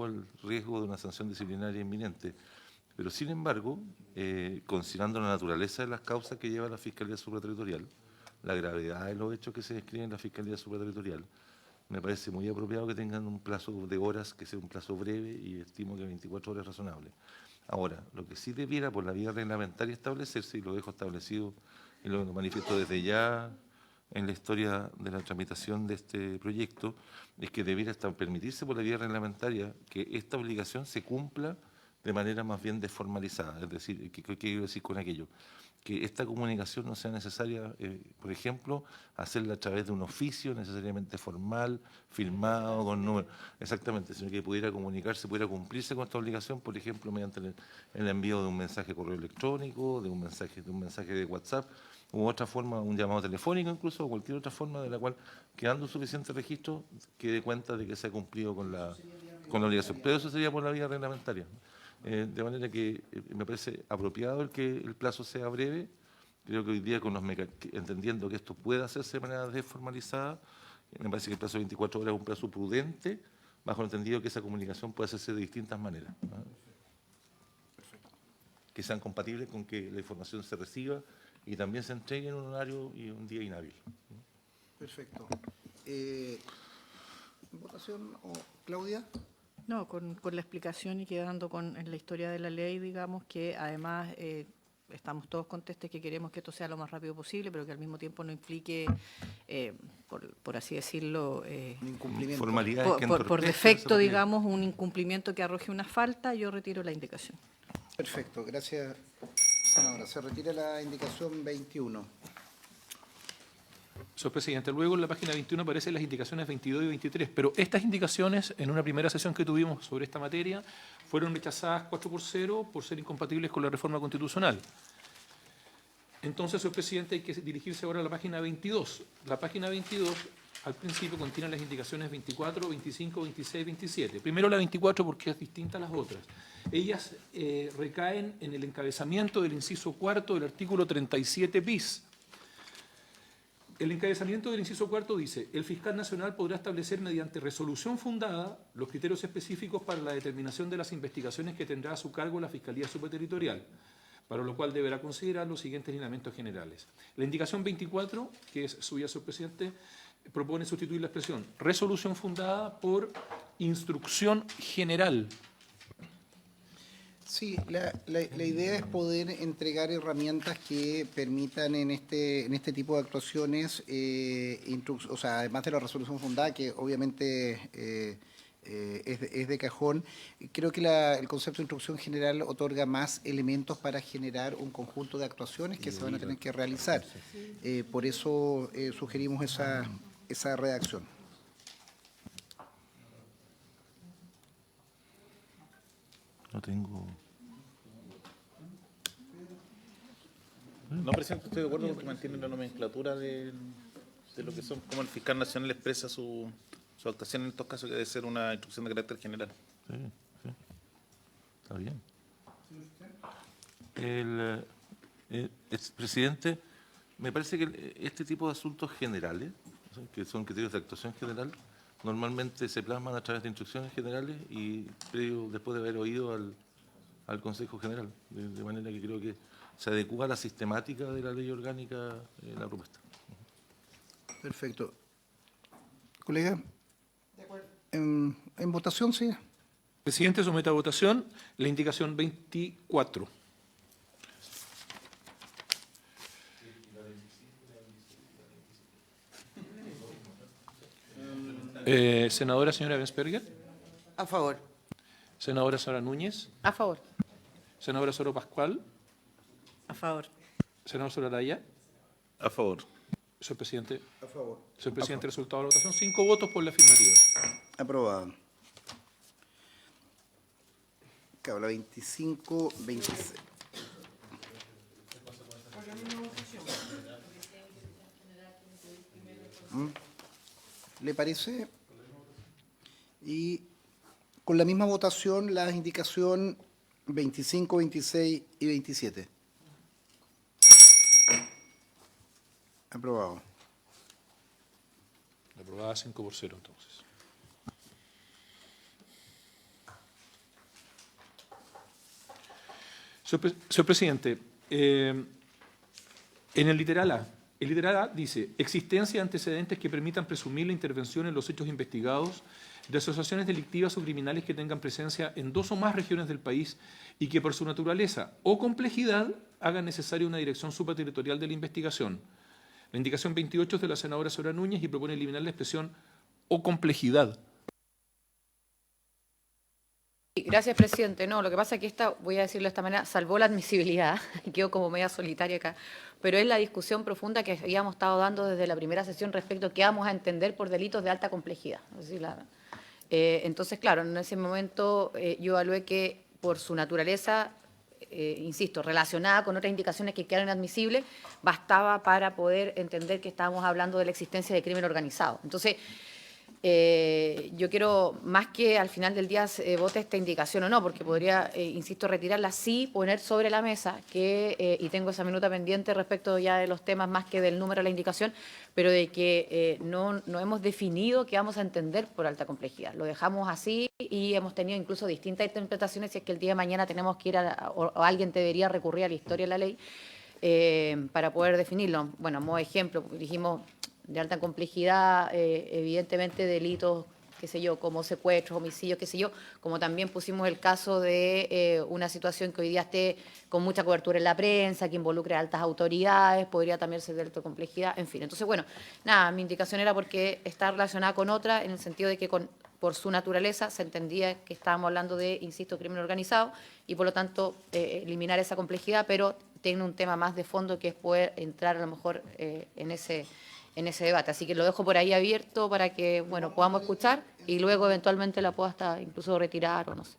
el riesgo de una sanción disciplinaria inminente. Pero, sin embargo, considerando la naturaleza de las causas que lleva la Fiscalía Supraterritorial, la gravedad de los hechos que se describen en la Fiscalía Supraterritorial, me parece muy apropiado que tengan un plazo de horas que sea un plazo breve y estimo que 24 horas es razonable. Ahora, lo que sí debiera por la vía reglamentaria establecerse, y lo dejo establecido y lo manifiesto desde ya en la historia de la tramitación de este proyecto, es que debiera permitirse por la vía reglamentaria que esta obligación se cumpla de manera más bien desformalizada. Es decir, ¿qué quiero decir con aquello? Que esta comunicación no sea necesaria, por ejemplo, hacerla a través de un oficio necesariamente formal, firmado, con número, exactamente, sino que pudiera comunicarse, pudiera cumplirse con esta obligación, por ejemplo, mediante el envío de un mensaje de correo electrónico, de un mensaje de WhatsApp, u otra forma, un llamado telefónico incluso, o cualquier otra forma de la cual, quedando suficiente registro, quede cuenta de que se ha cumplido con la obligación. Pero eso sería por la vía reglamentaria. De manera que me parece apropiado el que el plazo sea breve. Creo que hoy día, entendiendo que esto puede hacerse de manera desformalizada, me parece que el plazo de 24 horas es un plazo prudente, bajo el entendido que esa comunicación puede hacerse de distintas maneras, ¿no? Que sean compatibles con que la información se reciba y también se entregue en un horario y un día inhábil. Perfecto. ¿Votación, Claudia? No, con la explicación y quedando en la historia de la ley, digamos que además estamos todos contestes que queremos que esto sea lo más rápido posible, pero que al mismo tiempo no implique, por así decirlo, Un incumplimiento. Formalidades que por entorpecen defecto, esa digamos, un incumplimiento que arroje una falta. Yo retiro la indicación. Perfecto, gracias, senadora. Se retira la indicación 21. Señor presidente, luego en la página 21 aparecen las indicaciones 22 y 23, pero estas indicaciones, en una primera sesión que tuvimos sobre esta materia, fueron rechazadas 4-0 por ser incompatibles con la reforma constitucional. Entonces, señor presidente, hay que dirigirse ahora a la página 22. La página 22, al principio, contiene las indicaciones 24, 25, 26, 27. Primero la 24 porque es distinta a las otras. Ellas recaen en el encabezamiento del inciso cuarto del artículo 37 bis. El encabezamiento del inciso cuarto dice: el fiscal nacional podrá establecer mediante resolución fundada los criterios específicos para la determinación de las investigaciones que tendrá a su cargo la Fiscalía Supraterritorial, para lo cual deberá considerar los siguientes lineamientos generales. La indicación 24, que es suya, señor presidente, propone sustituir la expresión resolución fundada por instrucción general. Sí, la idea es poder entregar herramientas que permitan en este tipo de actuaciones, o sea, además de la resolución fundada, que obviamente es de cajón, creo que el concepto de instrucción general otorga más elementos para generar un conjunto de actuaciones que se van a tener que realizar. Por eso sugerimos esa redacción. No tengo... No, presidente, estoy de acuerdo con que mantienen la nomenclatura de lo que son, como el fiscal nacional expresa su actuación en estos casos, que debe ser una instrucción de carácter general. Sí, sí. Está bien. El expresidente, me parece que este tipo de asuntos generales, ¿sí?, que son criterios de actuación general, normalmente se plasman a través de instrucciones generales y después de haber oído al Consejo General, de manera que creo que se adecúa a la sistemática de la ley orgánica en la propuesta. Perfecto. Colega. De acuerdo. En votación, sí. Presidente, somete a votación la indicación 24. Senadora señora Bensperger. A favor. Senadora Sara Núñez. A favor. Senadora Soro Pascual. A favor. Senador Soraraya. A favor. Señor presidente. A favor. Señor presidente, resultado de la votación: 5 votos por la afirmativa. Aprobado. Cabla 25, 26. ¿Le parece? Y con la misma votación, la indicación 25, 26 y 27. Aprobado. Aprobada 5-0, entonces. Señor presidente, en el literal A dice: existencia de antecedentes que permitan presumir la intervención en los hechos investigados de asociaciones delictivas o criminales que tengan presencia en 2 o más regiones del país y que por su naturaleza o complejidad hagan necesaria una dirección supraterritorial de la investigación. La indicación 28 es de la senadora Sora Núñez y propone eliminar la expresión o complejidad. Gracias, presidente. No, lo que pasa es que esta, voy a decirlo de esta manera, salvó la admisibilidad, y quedó como media solitaria acá, pero es la discusión profunda que habíamos estado dando desde la primera sesión respecto a qué vamos a entender por delitos de alta complejidad. Es decir, entonces, claro, en ese momento yo evalué que por su naturaleza, insisto, relacionada con otras indicaciones que quedaron inadmisibles, bastaba para poder entender que estábamos hablando de la existencia de crimen organizado. Entonces, yo quiero, más que al final del día se vote esta indicación o no, porque podría, insisto, retirarla, sí poner sobre la mesa, y tengo esa minuta pendiente respecto ya de los temas más que del número de la indicación, pero de que no hemos definido qué vamos a entender por alta complejidad. Lo dejamos así y hemos tenido incluso distintas interpretaciones si es que el día de mañana tenemos que ir o alguien debería recurrir a la historia de la ley para poder definirlo. Bueno, como ejemplo, dijimos de alta complejidad, evidentemente delitos, qué sé yo, como secuestros, homicidios, qué sé yo, como también pusimos el caso de una situación que hoy día esté con mucha cobertura en la prensa, que involucre a altas autoridades, podría también ser de alta complejidad, en fin. Entonces, bueno, nada, mi indicación era porque está relacionada con otra, en el sentido de que por su naturaleza se entendía que estábamos hablando de, insisto, crimen organizado, y por lo tanto eliminar esa complejidad, pero tiene un tema más de fondo que es poder entrar a lo mejor en ese debate. Así que lo dejo por ahí abierto para que, bueno, podamos escuchar y luego eventualmente la pueda hasta incluso retirar o no sé.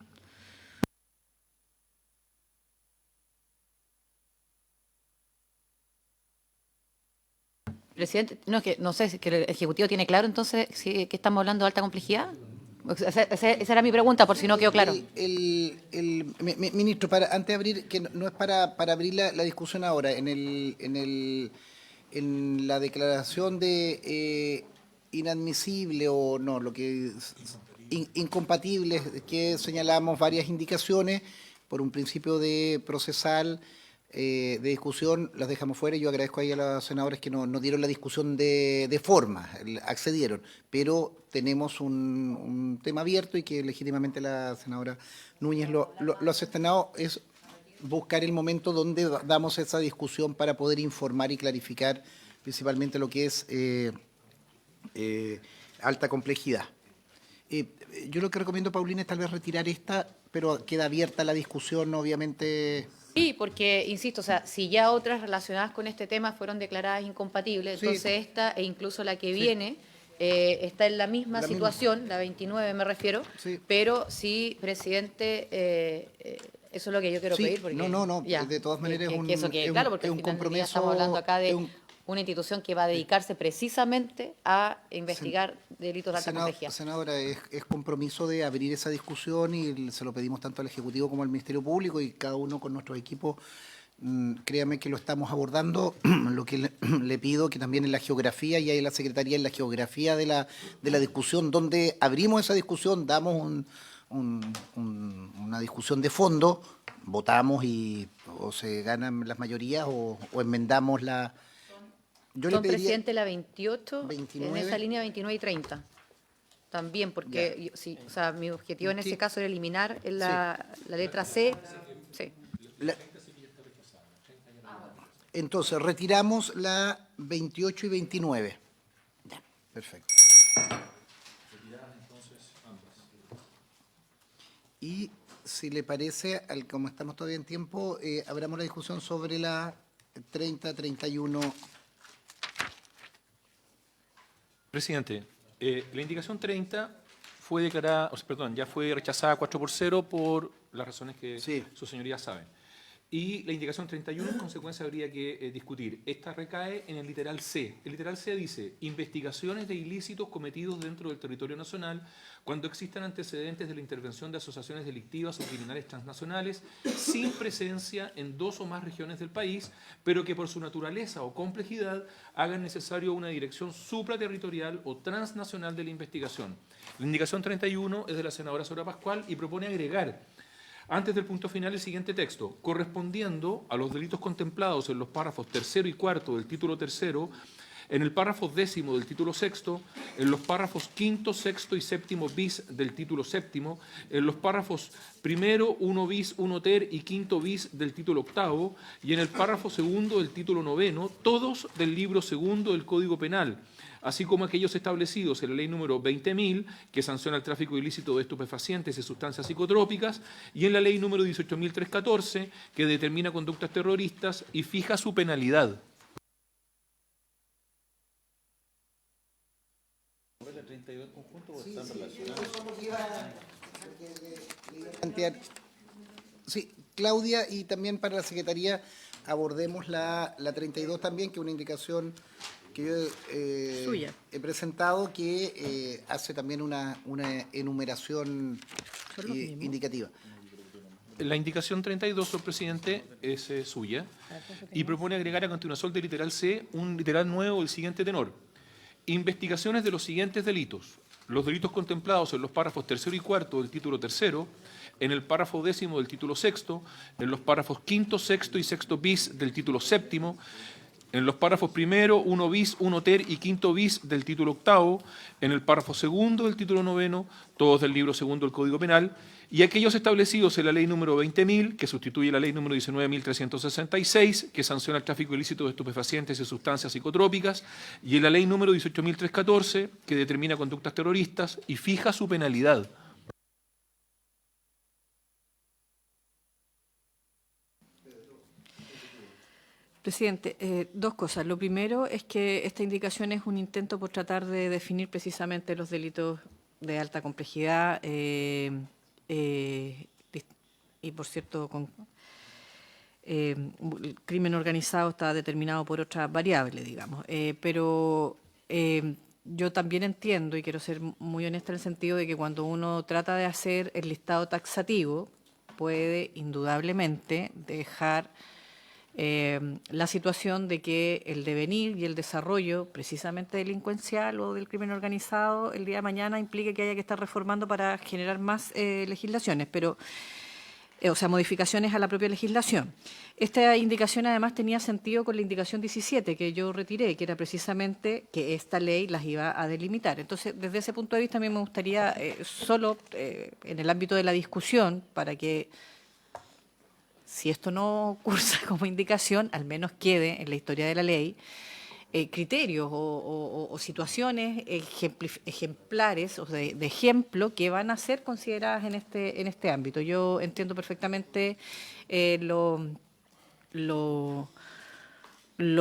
Presidente, no, es que no sé, que el Ejecutivo tiene claro entonces que estamos hablando de alta complejidad. Esa era mi pregunta, por si no quedó claro. Ministro, antes de abrir, que no es para abrir la discusión ahora, en en la declaración de inadmisible o no, lo que incompatible, que señalamos varias indicaciones por un principio de procesal, de discusión, las dejamos fuera. Yo agradezco ahí a los senadores que nos dieron la discusión de forma, accedieron, pero tenemos un tema abierto y que legítimamente la senadora Núñez lo ha sostenido, es buscar el momento donde damos esa discusión para poder informar y clarificar principalmente lo que es alta complejidad. Yo lo que recomiendo, Paulina, es tal vez retirar esta, pero queda abierta la discusión, obviamente. Sí, porque, insisto, o sea, si ya otras relacionadas con este tema fueron declaradas incompatibles, Sí. entonces esta e incluso la que viene está en la misma La situación, la 29 me refiero, Sí. pero sí, presidente, eso es lo que yo quiero Sí, pedir. Porque, no, de todas maneras que eso quede es claro, un- porque es al un final del día compromiso, estamos hablando acá de es un- una institución que va a dedicarse precisamente a investigar delitos de alta complejidad. Senadora, es compromiso de abrir esa discusión y se lo pedimos tanto al Ejecutivo como al Ministerio Público y cada uno con nuestro equipo. Créame que lo estamos abordando. Lo que le pido que también en la geografía, y ahí la Secretaría en la geografía de la discusión, donde abrimos esa discusión, damos una discusión de fondo, votamos y o se ganan las mayorías o enmendamos la... Yo le Son pediría- presidente la 28, 29. en esa línea 29 y 30. También, porque sí, o sea, mi objetivo en Sí. ese caso era eliminar la letra C. Sí. Entonces, retiramos la 28 y 29. Ya, perfecto. Y si le parece, como estamos todavía en tiempo, abramos la discusión sobre la 30, 31. Presidente, la indicación 30 fue declarada, ya fue rechazada 4-0 por las razones que Sí. su señoría sabe. Y la indicación 31, en consecuencia, habría que discutir. Esta recae en el literal C. El literal C dice, investigaciones de ilícitos cometidos dentro del territorio nacional cuando existan antecedentes de la intervención de asociaciones delictivas o criminales transnacionales sin presencia en 2 o más regiones del país, pero que por su naturaleza o complejidad hagan necesario una dirección supraterritorial o transnacional de la investigación. La indicación 31 es de la senadora Sora Pascual y propone agregar antes del punto final el siguiente texto, correspondiendo a los delitos contemplados en los párrafos 3º y 4º del título 3º, en el párrafo 10º del título 6º, en los párrafos 5º, 6º y 7º bis del título 7º, en los párrafos 1º, 1 bis, 1 ter y 5º bis del título 8º, y en el párrafo 2º del título 9º, todos del libro 2º del Código Penal, así como aquellos establecidos en la ley número 20.000, que sanciona el tráfico ilícito de estupefacientes y sustancias psicotrópicas, y en la ley número 18.314, que determina conductas terroristas y fija su penalidad. Sí, Claudia, y también para la Secretaría abordemos la 32 también, que es una indicación que yo Suya. he presentado, que hace también una enumeración indicativa. La indicación 32, señor presidente, es suya y propone agregar a continuación del literal C un literal nuevo del siguiente tenor. Investigaciones de los siguientes delitos. Los delitos contemplados en los párrafos 3º y 4º del título 3º, en el párrafo 10º del título 6º, en los párrafos 5º, 6º y 6º bis del título 7º, en los párrafos 1º, 1 bis, 1 ter y 5º bis del título 8º, en el párrafo 2º del título 9º, todos del libro 2º del Código Penal, y aquellos establecidos en la ley número 20.000, que sustituye la ley número 19.366, que sanciona el tráfico ilícito de estupefacientes y sustancias psicotrópicas, y en la ley número 18.314, que determina conductas terroristas y fija su penalidad. Presidente, 2 cosas. Lo primero es que esta indicación es un intento por tratar de definir precisamente los delitos de alta complejidad y, por cierto, el crimen organizado está determinado por otras variables, digamos. Pero yo también entiendo, y quiero ser muy honesta en el sentido de que cuando uno trata de hacer el listado taxativo, puede indudablemente dejar la situación de que el devenir y el desarrollo precisamente delincuencial o del crimen organizado el día de mañana implique que haya que estar reformando para generar más legislaciones, pero o sea, modificaciones a la propia legislación. Esta indicación además tenía sentido con la indicación 17 que yo retiré, que era precisamente que esta ley las iba a delimitar. Entonces, desde ese punto de vista, a mí me gustaría solo en el ámbito de la discusión, para que si esto no cursa como indicación, al menos quede en la historia de la ley, criterios o situaciones ejemplares o de ejemplo que van a ser consideradas en este ámbito. Yo entiendo perfectamente lo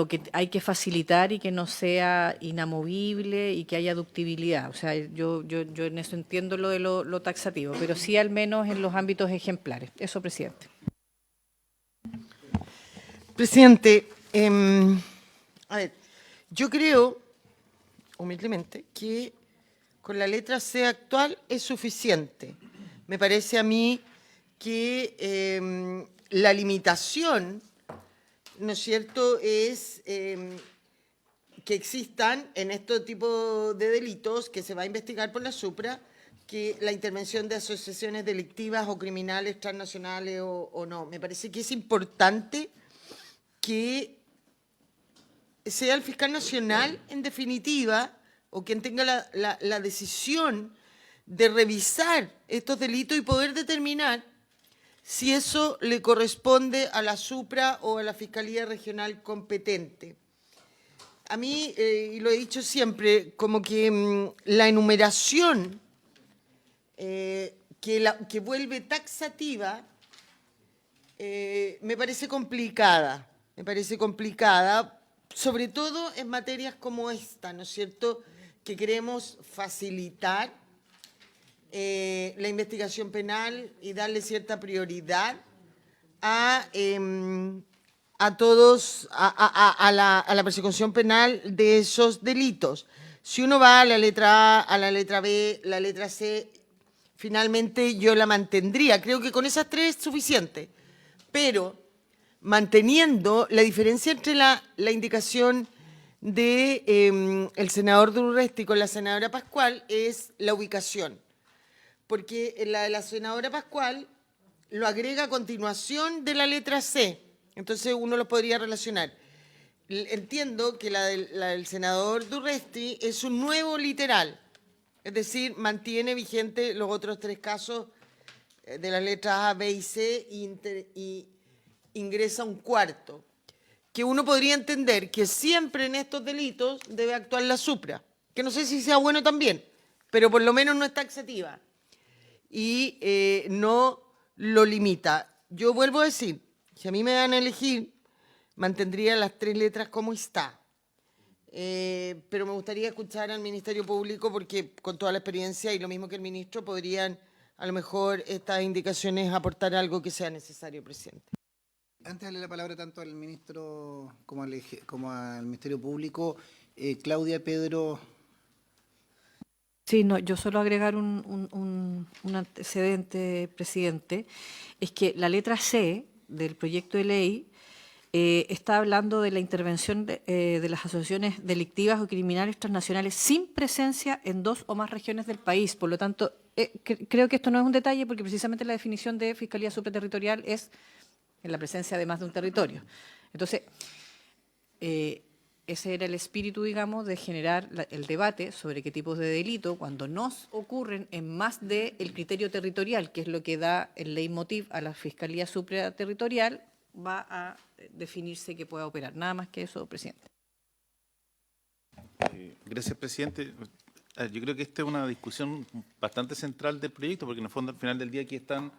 que hay que facilitar y que no sea inamovible y que haya ductibilidad. O sea, yo en eso entiendo lo de lo taxativo, pero sí al menos en los ámbitos ejemplares. Eso, presidente. Presidente, a ver, yo creo, humildemente, que con la letra C actual es suficiente. Me parece a mí que la limitación, ¿no es cierto?, es que existan en este tipo de delitos que se va a investigar por la Supra, que la intervención de asociaciones delictivas o criminales transnacionales o no. Me parece que es importante que sea el fiscal nacional, en definitiva, o quien tenga la decisión de revisar estos delitos y poder determinar si eso le corresponde a la Supra o a la Fiscalía Regional competente. A mí, y lo he dicho siempre, como que la enumeración que vuelve taxativa me parece complicada. Me parece complicada, sobre todo en materias como esta, ¿no es cierto?, que queremos facilitar la investigación penal y darle cierta prioridad a todos, a la persecución penal de esos delitos. Si uno va a la letra A, a la letra B, la letra C, finalmente yo la mantendría. Creo que con esas tres es suficiente, pero manteniendo la diferencia entre la indicación de el senador Durresti con la senadora Pascual es la ubicación, porque la de la senadora Pascual lo agrega a continuación de la letra C, entonces uno lo podría relacionar. Entiendo que la del senador Durresti es un nuevo literal, es decir, mantiene vigente los otros tres casos de las letras A, B y C y ingresa un cuarto, que uno podría entender que siempre en estos delitos debe actuar la Supra, que no sé si sea bueno también, pero por lo menos no es taxativa y no lo limita. Yo vuelvo a decir, si a mí me dan a elegir, mantendría las tres letras como está, pero me gustaría escuchar al Ministerio Público porque con toda la experiencia y lo mismo que el ministro podrían a lo mejor estas indicaciones aportar algo que sea necesario, presidente. Antes de darle la palabra tanto al ministro como al Ministerio Público, Claudia, Pedro. Sí, no, yo solo agregar un antecedente, presidente, es que la letra C del proyecto de ley está hablando de la intervención de las asociaciones delictivas o criminales transnacionales sin presencia en 2 o más regiones del país. Por lo tanto, creo que esto no es un detalle porque precisamente la definición de Fiscalía Supraterritorial es en la presencia de más de un territorio. Entonces, ese era el espíritu, digamos, de generar el debate sobre qué tipos de delito, cuando nos ocurren en más del criterio territorial, que es lo que da el leitmotiv a la Fiscalía Supraterritorial, va a definirse que pueda operar. Nada más que eso, presidente. Gracias, presidente. Yo creo que esta es una discusión bastante central del proyecto, porque en el fondo, al final del día, aquí están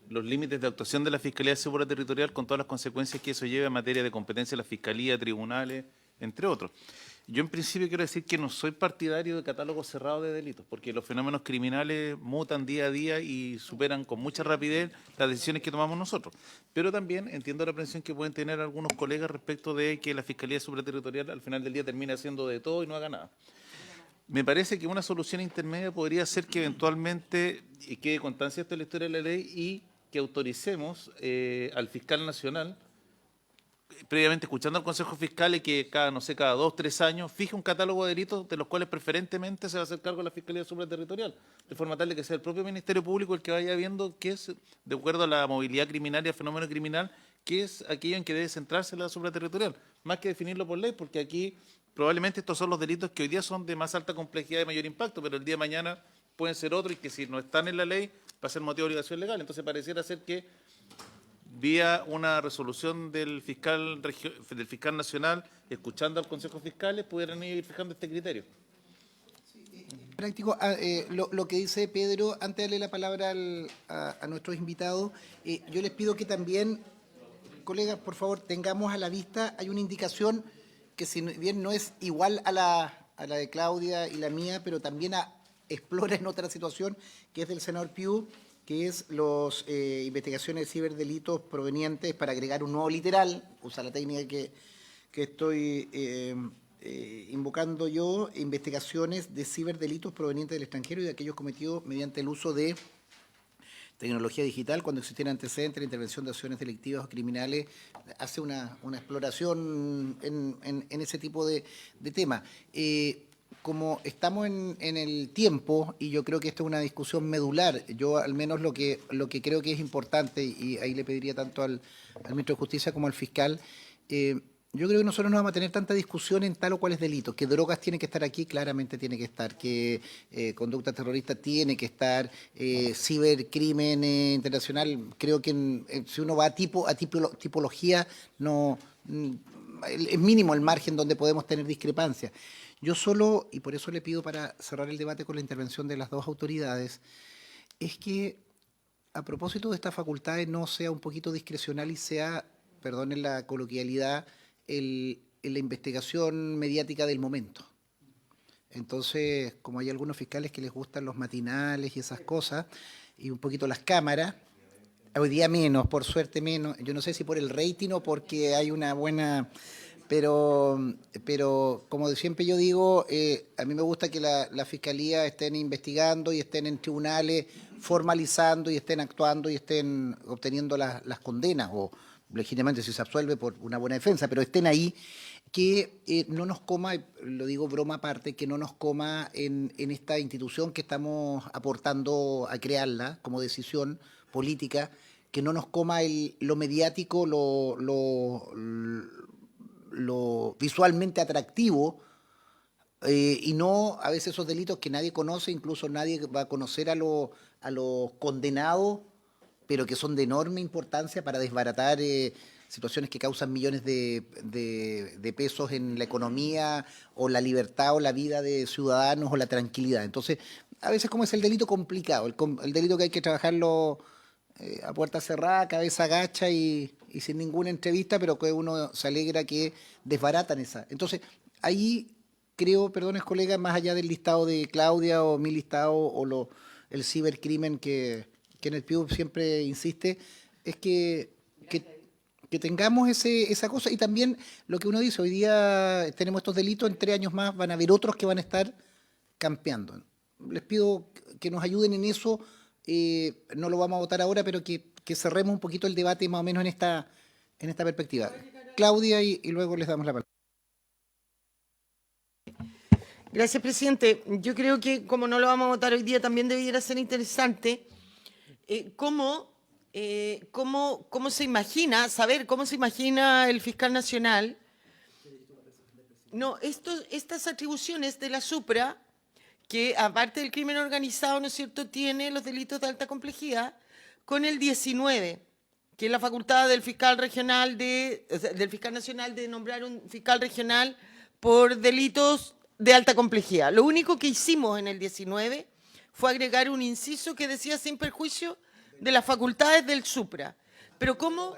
los límites de actuación de la Fiscalía Supraterritorial con todas las consecuencias que eso lleva en materia de competencia de la Fiscalía, tribunales, entre otros. Yo en principio quiero decir que no soy partidario de catálogo cerrado de delitos, porque los fenómenos criminales mutan día a día y superan con mucha rapidez las decisiones que tomamos nosotros. Pero también entiendo la aprensión que pueden tener algunos colegas respecto de que la Fiscalía Supraterritorial al final del día termine haciendo de todo y no haga nada. Me parece que una solución intermedia podría ser que eventualmente quede constancia esto en la historia de la ley y que autoricemos al fiscal nacional previamente escuchando al Consejo Fiscal, y que cada 2 o 3 años fije un catálogo de delitos de los cuales preferentemente se va a hacer cargo la Fiscalía Supraterritorial, de forma tal de que sea el propio Ministerio Público el que vaya viendo qué es, de acuerdo a la movilidad criminal y al fenómeno criminal, qué es aquello en que debe centrarse la supraterritorial, más que definirlo por ley, porque aquí probablemente estos son los delitos que hoy día son de más alta complejidad y mayor impacto, pero el día de mañana pueden ser otros y que si no están en la ley va a ser motivo de obligación legal. Entonces pareciera ser que vía una resolución del fiscal nacional, escuchando al Consejo Fiscal, pudieran ir fijando este criterio. Práctico, lo que dice Pedro, antes de darle la palabra a nuestros invitados, yo les pido que también, colegas, por favor, tengamos a la vista, hay una indicación que si bien no es igual a la de Claudia y la mía, pero también explora en otra situación, que es del senador Piu, que es las investigaciones de ciberdelitos provenientes, para agregar un nuevo literal, usa la técnica que estoy invocando yo, investigaciones de ciberdelitos provenientes del extranjero y de aquellos cometidos mediante el uso de tecnología digital, cuando existiera antecedentes de intervención de acciones delictivas o criminales. Hace una exploración en ese tipo de temas. Como estamos en el tiempo, y yo creo que esta es una discusión medular, yo al menos lo que creo que es importante, y ahí le pediría tanto al ministro de Justicia como al fiscal, yo creo que nosotros no vamos a tener tanta discusión en tal o cuales delitos. Que drogas tiene que estar aquí, claramente tiene que estar. Que conducta terrorista tiene que estar. Cibercrimen internacional, creo que si uno va a tipología, no es mínimo el margen donde podemos tener discrepancias. Yo solo, y por eso le pido, para cerrar el debate con la intervención de las dos autoridades, es que a propósito de estas facultades no sea un poquito discrecional y sea, perdonen la coloquialidad, la investigación mediática del momento. Entonces, como hay algunos fiscales que les gustan los matinales y esas cosas, y un poquito las cámaras, hoy día menos, por suerte menos, yo no sé si por el rating o porque hay una buena... Pero como siempre yo digo, a mí me gusta que la Fiscalía estén investigando y estén en tribunales formalizando y estén actuando y estén obteniendo las condenas, o legítimamente si se absuelve por una buena defensa, pero estén ahí, que no nos coma, lo digo broma aparte, que no nos coma en esta institución que estamos aportando a crearla como decisión política, que no nos coma lo mediático, lo visualmente atractivo, y no a veces esos delitos que nadie conoce, incluso nadie va a conocer a los condenados, pero que son de enorme importancia para desbaratar situaciones que causan millones de pesos en la economía, o la libertad o la vida de ciudadanos, o la tranquilidad. Entonces, a veces como es el delito complicado, el delito que hay que trabajarlo a puerta cerrada, cabeza gacha y sin ninguna entrevista, pero que uno se alegra que desbaratan esa. Entonces, ahí creo, perdones colegas, más allá del listado de Claudia o mi listado o el cibercrimen que en el PIU siempre insiste, es que tengamos esa cosa. Y también lo que uno dice, hoy día tenemos estos delitos, en 3 años más van a haber otros que van a estar campeando. Les pido que nos ayuden en eso. No lo vamos a votar ahora, pero que cerremos un poquito el debate más o menos en esta perspectiva. Claudia, y luego les damos la palabra. Gracias, presidente. Yo creo que, como no lo vamos a votar hoy día, también debiera ser interesante cómo se imagina, saber cómo se imagina el fiscal nacional. No, estas atribuciones de la Supra, que aparte del crimen organizado, ¿no es cierto?, tiene los delitos de alta complejidad, con el 19, que es la facultad del fiscal regional del fiscal nacional de nombrar un fiscal regional por delitos de alta complejidad. Lo único que hicimos en el 19 fue agregar un inciso que decía sin perjuicio de las facultades del Supra. Pero ¿cómo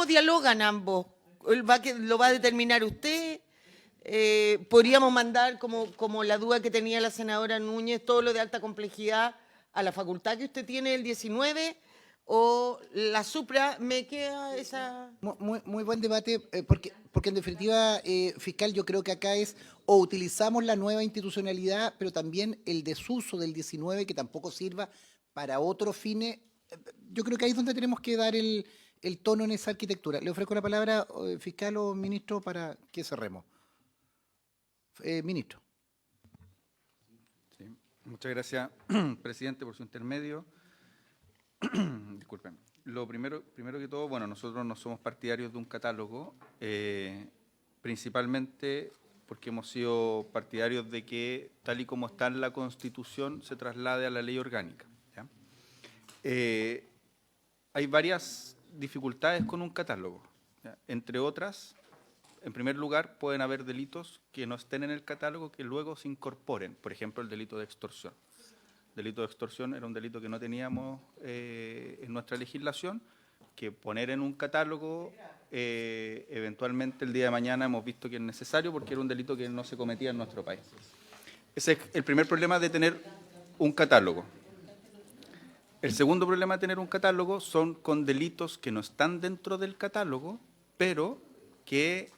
dialogan ambos? ¿Lo va a determinar usted? Podríamos mandar, como la duda que tenía la senadora Núñez, todo lo de alta complejidad a la facultad que usted tiene el 19, o la Supra. Me queda esa... Muy buen debate, porque en definitiva, fiscal, yo creo que acá es o utilizamos la nueva institucionalidad, pero también el desuso del 19, que tampoco sirva para otros fines. Yo creo que ahí es donde tenemos que dar el el tono en esa arquitectura. Le ofrezco la palabra, fiscal o ministro, para que cerremos. Ministro. Sí. Muchas gracias, presidente, por su intermedio. Disculpen. Lo primero que todo, bueno, nosotros no somos partidarios de un catálogo, principalmente porque hemos sido partidarios de que, tal y como está en la Constitución, se traslade a la ley orgánica. ¿Ya? Hay varias dificultades con un catálogo, ¿ya? Entre otras, en primer lugar, pueden haber delitos que no estén en el catálogo que luego se incorporen, por ejemplo, el delito de extorsión. El delito de extorsión era un delito que no teníamos en nuestra legislación, que poner en un catálogo, eventualmente el día de mañana hemos visto que es necesario porque era un delito que no se cometía en nuestro país. Ese es el primer problema de tener un catálogo. El segundo problema de tener un catálogo son con delitos que no están dentro del catálogo, pero que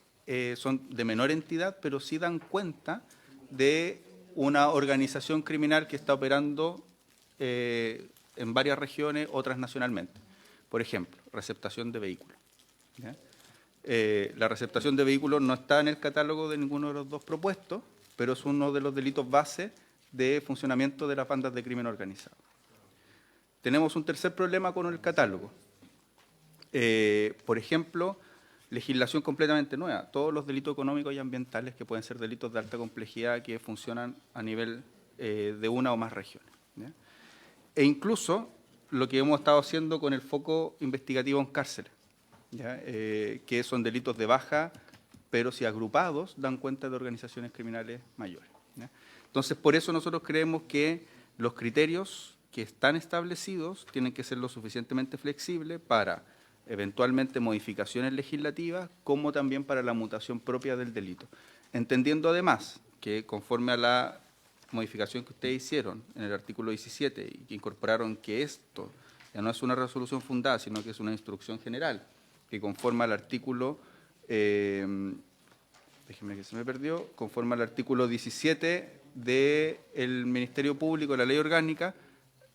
son de menor entidad, pero sí dan cuenta de una organización criminal que está operando en varias regiones, otras nacionalmente. Por ejemplo, receptación de vehículos. ¿Ya? La receptación de vehículos no está en el catálogo de ninguno de los dos propuestos, pero es uno de los delitos base de funcionamiento de las bandas de crimen organizado. Tenemos un tercer problema con el catálogo. Por ejemplo, legislación completamente nueva. Todos los delitos económicos y ambientales, que pueden ser delitos de alta complejidad, que funcionan a nivel de una o más regiones. ¿Ya? E incluso lo que hemos estado haciendo con el foco investigativo en cárceles, ¿ya? Que son delitos de baja, pero si agrupados dan cuenta de organizaciones criminales mayores. ¿Ya? Entonces, por eso nosotros creemos que los criterios que están establecidos tienen que ser lo suficientemente flexibles para eventualmente modificaciones legislativas, como también para la mutación propia del delito. Entendiendo además que conforme a la modificación que ustedes hicieron en el artículo 17 y que incorporaron que esto ya no es una resolución fundada, sino que es una instrucción general, que conforme al artículo, déjenme que se me perdió, conforme al artículo 17 del Ministerio Público, de la Ley Orgánica,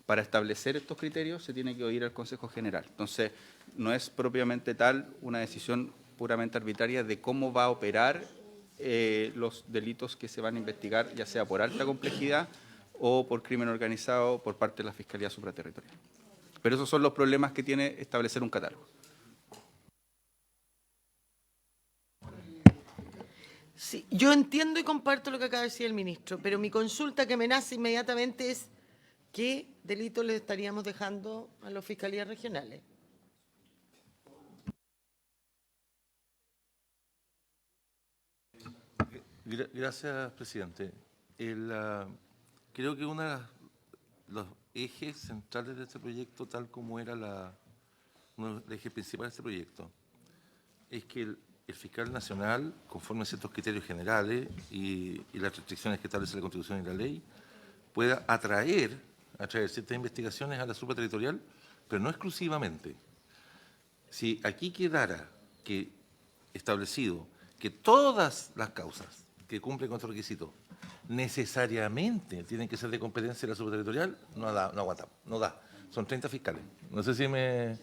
para establecer estos criterios se tiene que oír al Consejo General. Entonces, no es propiamente tal una decisión puramente arbitraria de cómo va a operar los delitos que se van a investigar, ya sea por alta complejidad o por crimen organizado por parte de la Fiscalía Supraterritorial. Pero esos son los problemas que tiene establecer un catálogo. Sí, yo entiendo y comparto lo que acaba de decir el ministro, pero mi consulta que me nace inmediatamente es ¿qué delitos le estaríamos dejando a las fiscalías regionales? Gracias, presidente. Creo que uno de los ejes centrales de este proyecto, tal como era uno de los ejes principales de este proyecto, es que el fiscal nacional, conforme a ciertos criterios generales y las restricciones que establece la Constitución y la ley, pueda atraer ciertas investigaciones a la supraterritorial, pero no exclusivamente. Si aquí quedara establecido que todas las causas que cumplen con estos requisitos necesariamente tienen que ser de competencia de la supraterritorial, no aguantamos, no da. Son 30 fiscales. No sé si me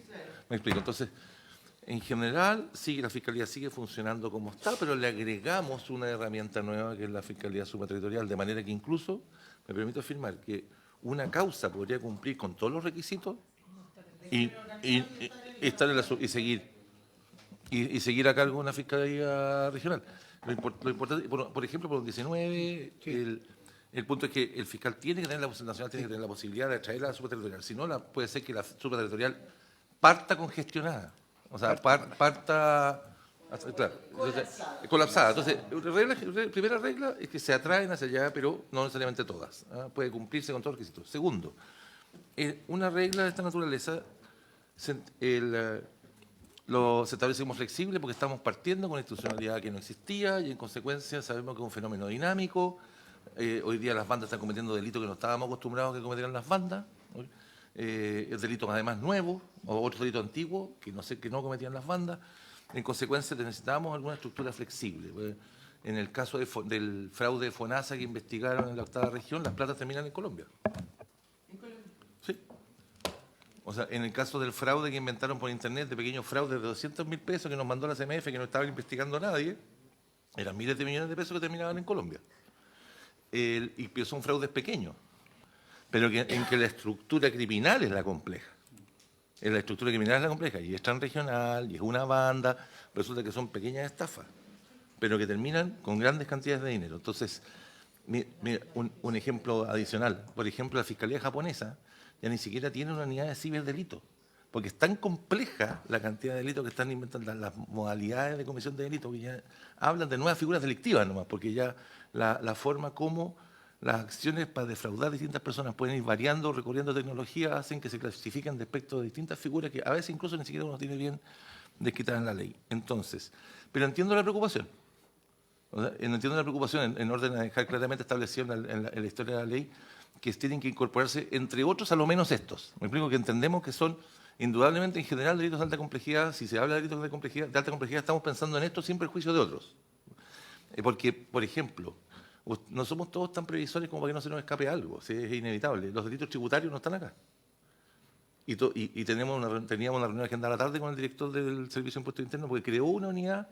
explico. Entonces, en general, sí, la Fiscalía sigue funcionando como está, pero le agregamos una herramienta nueva que es la Fiscalía Supraterritorial, de manera que incluso me permito afirmar que una causa podría cumplir con todos los requisitos y seguir a cargo de una Fiscalía Regional. Lo importante, por ejemplo, por el 19, el punto es que el fiscal tiene que tener nacional tiene que tener la posibilidad de atraer a la supraterritorial. Si no, puede ser que la supraterritorial parta congestionada. O sea, parta claro, colapsada. Entonces, primera regla es que se atraen hacia allá, pero no necesariamente todas. Puede cumplirse con todos los requisitos. Segundo, una regla de esta naturaleza lo establece como flexible porque estamos partiendo con una institucionalidad que no existía y en consecuencia sabemos que es un fenómeno dinámico. Hoy día las bandas están cometiendo delitos que no estábamos acostumbrados a que cometieran las bandas. Delitos además nuevos o otros delitos antiguos que no cometían las bandas. En consecuencia necesitábamos alguna estructura flexible. En el caso del fraude de FONASA que investigaron en la octava región, las platas terminan en Colombia. ¿Sí? O sea, en el caso del fraude que inventaron por internet, de pequeños fraudes de 200.000 pesos que nos mandó la CMF, que no estaba investigando nadie, eran miles de millones de pesos que terminaban en Colombia. Y son fraudes pequeños, pero en que la estructura criminal es la compleja. La estructura criminal es la compleja y es transregional y es una banda, resulta que son pequeñas estafas, pero que terminan con grandes cantidades de dinero. Entonces, mira, un ejemplo adicional. Por ejemplo, la Fiscalía japonesa ya ni siquiera tiene una unidad de ciberdelito, porque es tan compleja la cantidad de delitos que están inventando, las modalidades de comisión de delitos, que ya hablan de nuevas figuras delictivas nomás, porque ya la forma como las acciones para defraudar a distintas personas pueden ir variando, recorriendo tecnología, hacen que se clasifiquen respecto de distintas figuras que a veces incluso ni siquiera uno tiene bien descritas en la ley. Entonces, pero entiendo la preocupación. O sea, entiendo la preocupación en orden a dejar claramente establecido en la historia de la ley que tienen que incorporarse, entre otros, a lo menos estos. Me explico que entendemos que son, indudablemente, en general, delitos de alta complejidad. Si se habla de delitos de alta complejidad, estamos pensando en esto sin perjuicio de otros. Porque, por ejemplo, no somos todos tan previsores como para que no se nos escape algo. ¿Sí? Es inevitable. Los delitos tributarios no están acá. Y teníamos una reunión agendada a la tarde con el director del Servicio de Impuestos Internos porque creó una unidad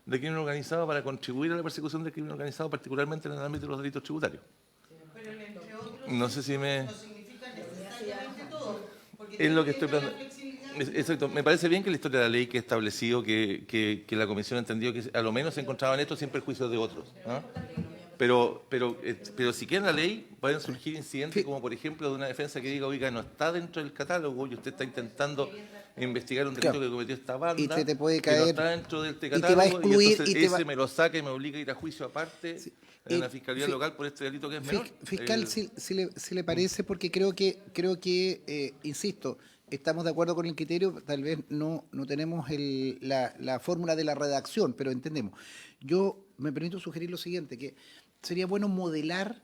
de crimen organizado para contribuir a la persecución del crimen organizado, particularmente en el ámbito de los delitos tributarios. Pero el entre otros No sé si me... no significa necesariamente todo. Porque Es lo que tiene estoy la planteando. flexibilidad. Exacto. Me parece bien que la historia de la ley que ha establecido que la Comisión entendió que a lo menos se encontraban esto sin perjuicio de otros. ¿Ah? Pero si quieren la ley, pueden surgir incidentes como, por ejemplo, de una defensa que diga, oiga, no está dentro del catálogo y usted está intentando investigar un delito Claro. que cometió esta banda, Y te puede que no caer- está dentro del y te va a catálogo, excluir, entonces y te ese va- me lo saca y me obliga a ir a juicio aparte en la Fiscalía fi- Local por este delito que es menor. Fiscal, si le parece, porque creo que insisto, estamos de acuerdo con el criterio, tal vez no tenemos la fórmula de la redacción, pero entendemos. Yo me permito sugerir lo siguiente, que sería bueno modelar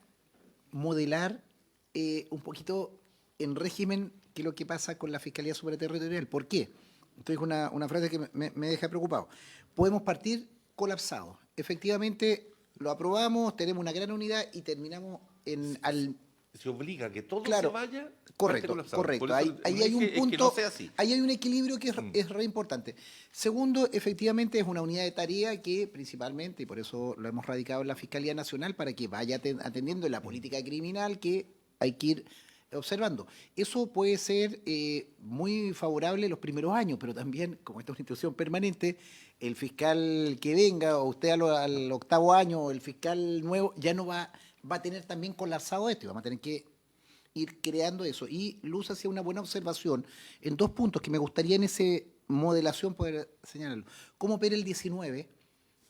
un poquito en régimen qué es lo que pasa con la Fiscalía Supraterritorial. ¿Por qué? Esto es una frase que me deja preocupado. Podemos partir colapsados. Efectivamente, lo aprobamos, tenemos una gran unidad y terminamos Se obliga a que todo Claro, se vaya. correcto. Por eso Ahí mi hay un eje es punto, que no sea así. ahí hay un equilibrio que es re importante. Segundo, efectivamente es una unidad de tarea que principalmente, y por eso lo hemos radicado en la Fiscalía Nacional, para que vaya atendiendo la política criminal que hay que ir observando. Eso puede ser muy favorable los primeros años, pero también, como esta es una institución permanente, el fiscal que venga, o usted al octavo año, o el fiscal nuevo, ya no va a tener también colapsado esto, y vamos a tener que ir creando eso. Y Luz hacía una buena observación en dos puntos que me gustaría en esa modelación poder señalarlo. ¿Cómo opera el 19?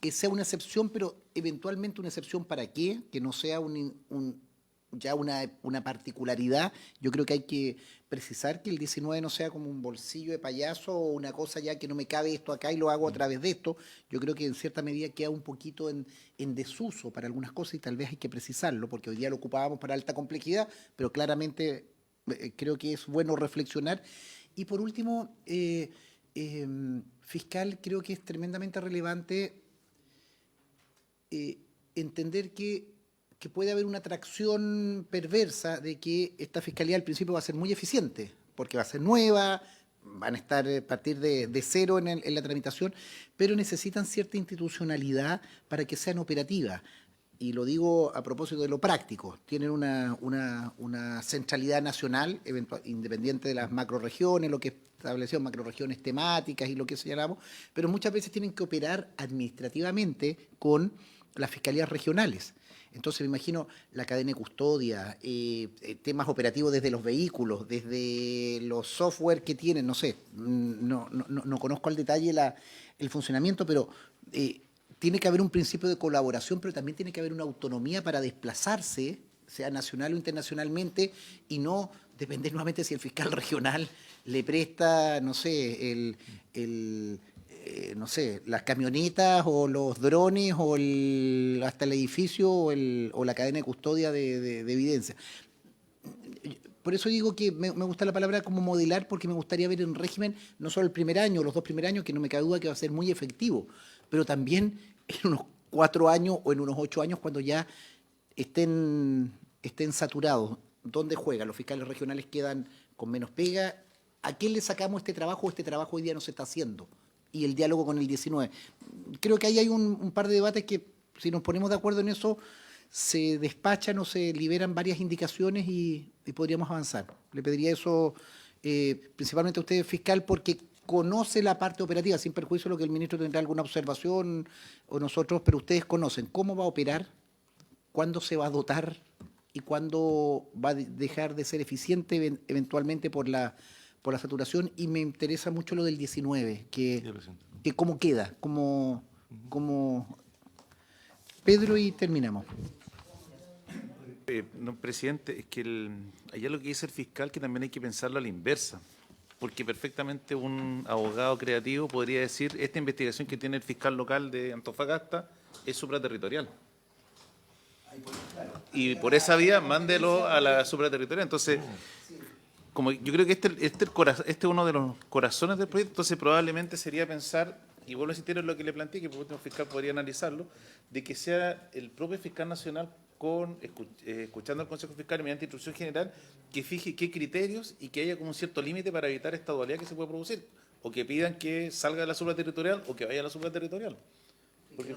Que sea una excepción, pero eventualmente una excepción ¿para qué? Que no sea ya una particularidad. Yo creo que hay que precisar que el 19 no sea como un bolsillo de payaso o una cosa ya que no me cabe esto acá y lo hago a través de esto. Yo creo que en cierta medida queda un poquito en desuso para algunas cosas y tal vez hay que precisarlo, porque hoy día lo ocupábamos para alta complejidad, pero claramente creo que es bueno reflexionar. Y por último, fiscal, creo que es tremendamente relevante entender que puede haber una atracción perversa de que esta fiscalía al principio va a ser muy eficiente, porque va a ser nueva, van a estar a partir de cero en la tramitación, pero necesitan cierta institucionalidad para que sean operativas. Y lo digo a propósito de lo práctico. Tienen una centralidad nacional, independiente de las macroregiones, lo que estableció macroregiones temáticas y lo que señalamos, pero muchas veces tienen que operar administrativamente con las fiscalías regionales. Entonces me imagino la cadena de custodia, temas operativos desde los vehículos, desde los software que tienen, no sé, no conozco al detalle el funcionamiento, pero tiene que haber un principio de colaboración, pero también tiene que haber una autonomía para desplazarse, sea nacional o internacionalmente, y no depender nuevamente si el fiscal regional le presta, no sé, no sé, las camionetas o los drones o hasta el edificio o la cadena de custodia de evidencia. Por eso digo que me gusta la palabra como modelar, porque me gustaría ver en régimen no solo el primer año, los dos primeros años, que no me cabe duda que va a ser muy efectivo, pero también en unos 4 años o en unos 8 años cuando ya estén saturados. ¿Dónde juegan? Los fiscales regionales quedan con menos pega ¿A qué le sacamos este trabajo o este trabajo hoy día no se está haciendo? Y el diálogo con el 19. Creo que ahí hay un par de debates que, si nos ponemos de acuerdo en eso, se despachan o se liberan varias indicaciones y podríamos avanzar. Le pediría eso principalmente a usted, fiscal, porque conoce la parte operativa, sin perjuicio de lo que el ministro tendrá alguna observación o nosotros, pero ustedes conocen cómo va a operar, cuándo se va a dotar y cuándo va a dejar de ser eficiente eventualmente por la saturación. Y me interesa mucho lo del 19, que cómo queda, cómo Pedro, y terminamos. No, presidente, es que allá lo que dice el fiscal, que también hay que pensarlo a la inversa, porque perfectamente un abogado creativo podría decir, esta investigación que tiene el fiscal local de Antofagasta es supraterritorial. Y por esa vía, mándelo a la supraterritorial. Entonces, como yo creo que este es uno de los corazones del proyecto, entonces probablemente sería pensar, y vuelvo a insistir en lo que le planteé, que por último el fiscal podría analizarlo, de que sea el propio fiscal nacional, escuchando al Consejo Fiscal y mediante instrucción general, que fije qué criterios y que haya como un cierto límite para evitar esta dualidad que se puede producir, o que pidan que salga de la supraterritorial o que vaya a la supraterritorial. Porque,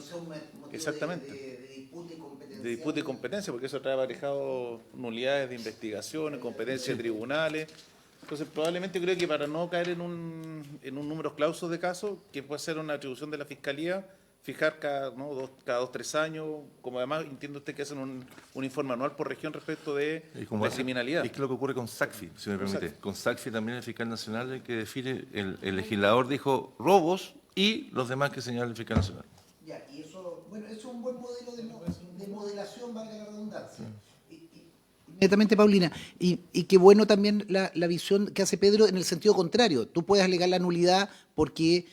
exactamente. De disputa y competencia, porque eso trae aparejado nulidades de investigaciones, competencias de tribunales. Entonces, probablemente creo que para no caer en un número clausos de casos, que puede ser una atribución de la Fiscalía, fijar cada 2, 3 años, como además entiende usted que hacen un informe anual por región respecto de la criminalidad. Es que lo que ocurre con SACFI, si me permite. Con SACFI también el fiscal nacional, el que define, el legislador dijo robos y los demás que señala el fiscal nacional. Ya, y eso, bueno, eso es un buen modelo de modelación, valga la redundancia. Inmediatamente, Paulina, y qué bueno también la visión que hace Pedro en el sentido contrario. Tú puedes alegar la nulidad porque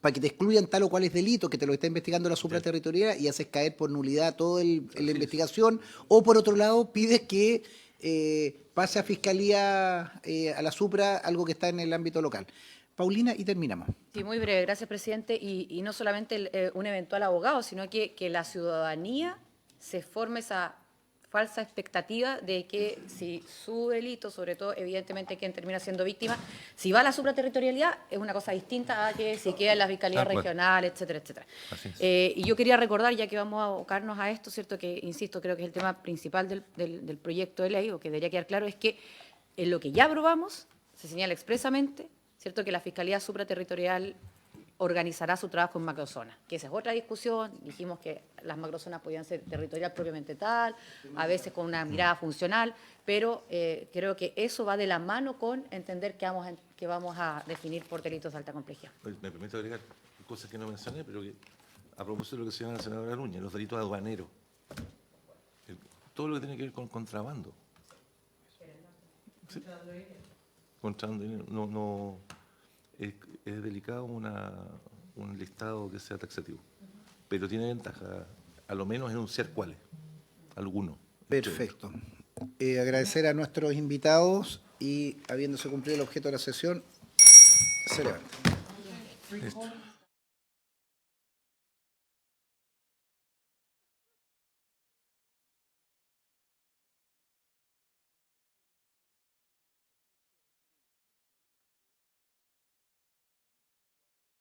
para que te excluyan tal o cual es delito, que te lo está investigando la supraterritorial y haces caer por nulidad toda la investigación, o por otro lado pides que pase a Fiscalía, a la supra, algo que está en el ámbito local. Paulina, y terminamos. Sí, muy breve, gracias, presidente. Y no solamente un eventual abogado, sino que la ciudadanía se forme esa falsa expectativa de que si su delito, sobre todo, evidentemente, quien termina siendo víctima, si va a la supraterritorialidad, es una cosa distinta a que si queda en las fiscalías regionales, etcétera, etcétera. Y yo quería recordar, ya que vamos a abocarnos a esto, ¿cierto? Que, insisto, creo que es el tema principal del proyecto de ley, o que debería quedar claro, es que en lo que ya aprobamos se señala expresamente, ¿cierto?, que la Fiscalía Supraterritorial organizará su trabajo en macrozonas, que esa es otra discusión. Dijimos que las macrozonas podían ser territorial propiamente tal, a veces con una mirada funcional, pero creo que eso va de la mano con entender que vamos a definir por delitos de alta complejidad. Me permito agregar cosas que no mencioné, pero que a propósito de lo que señala la senadora Núñez, los delitos aduaneros, todo lo que tiene que ver con contrabando. Sí. Contrabando, es delicado un listado que sea taxativo, pero tiene ventaja, a lo menos enunciar cuáles, algunos. Perfecto. Agradecer a nuestros invitados y, habiéndose cumplido el objeto de la sesión, se levanta. Listo.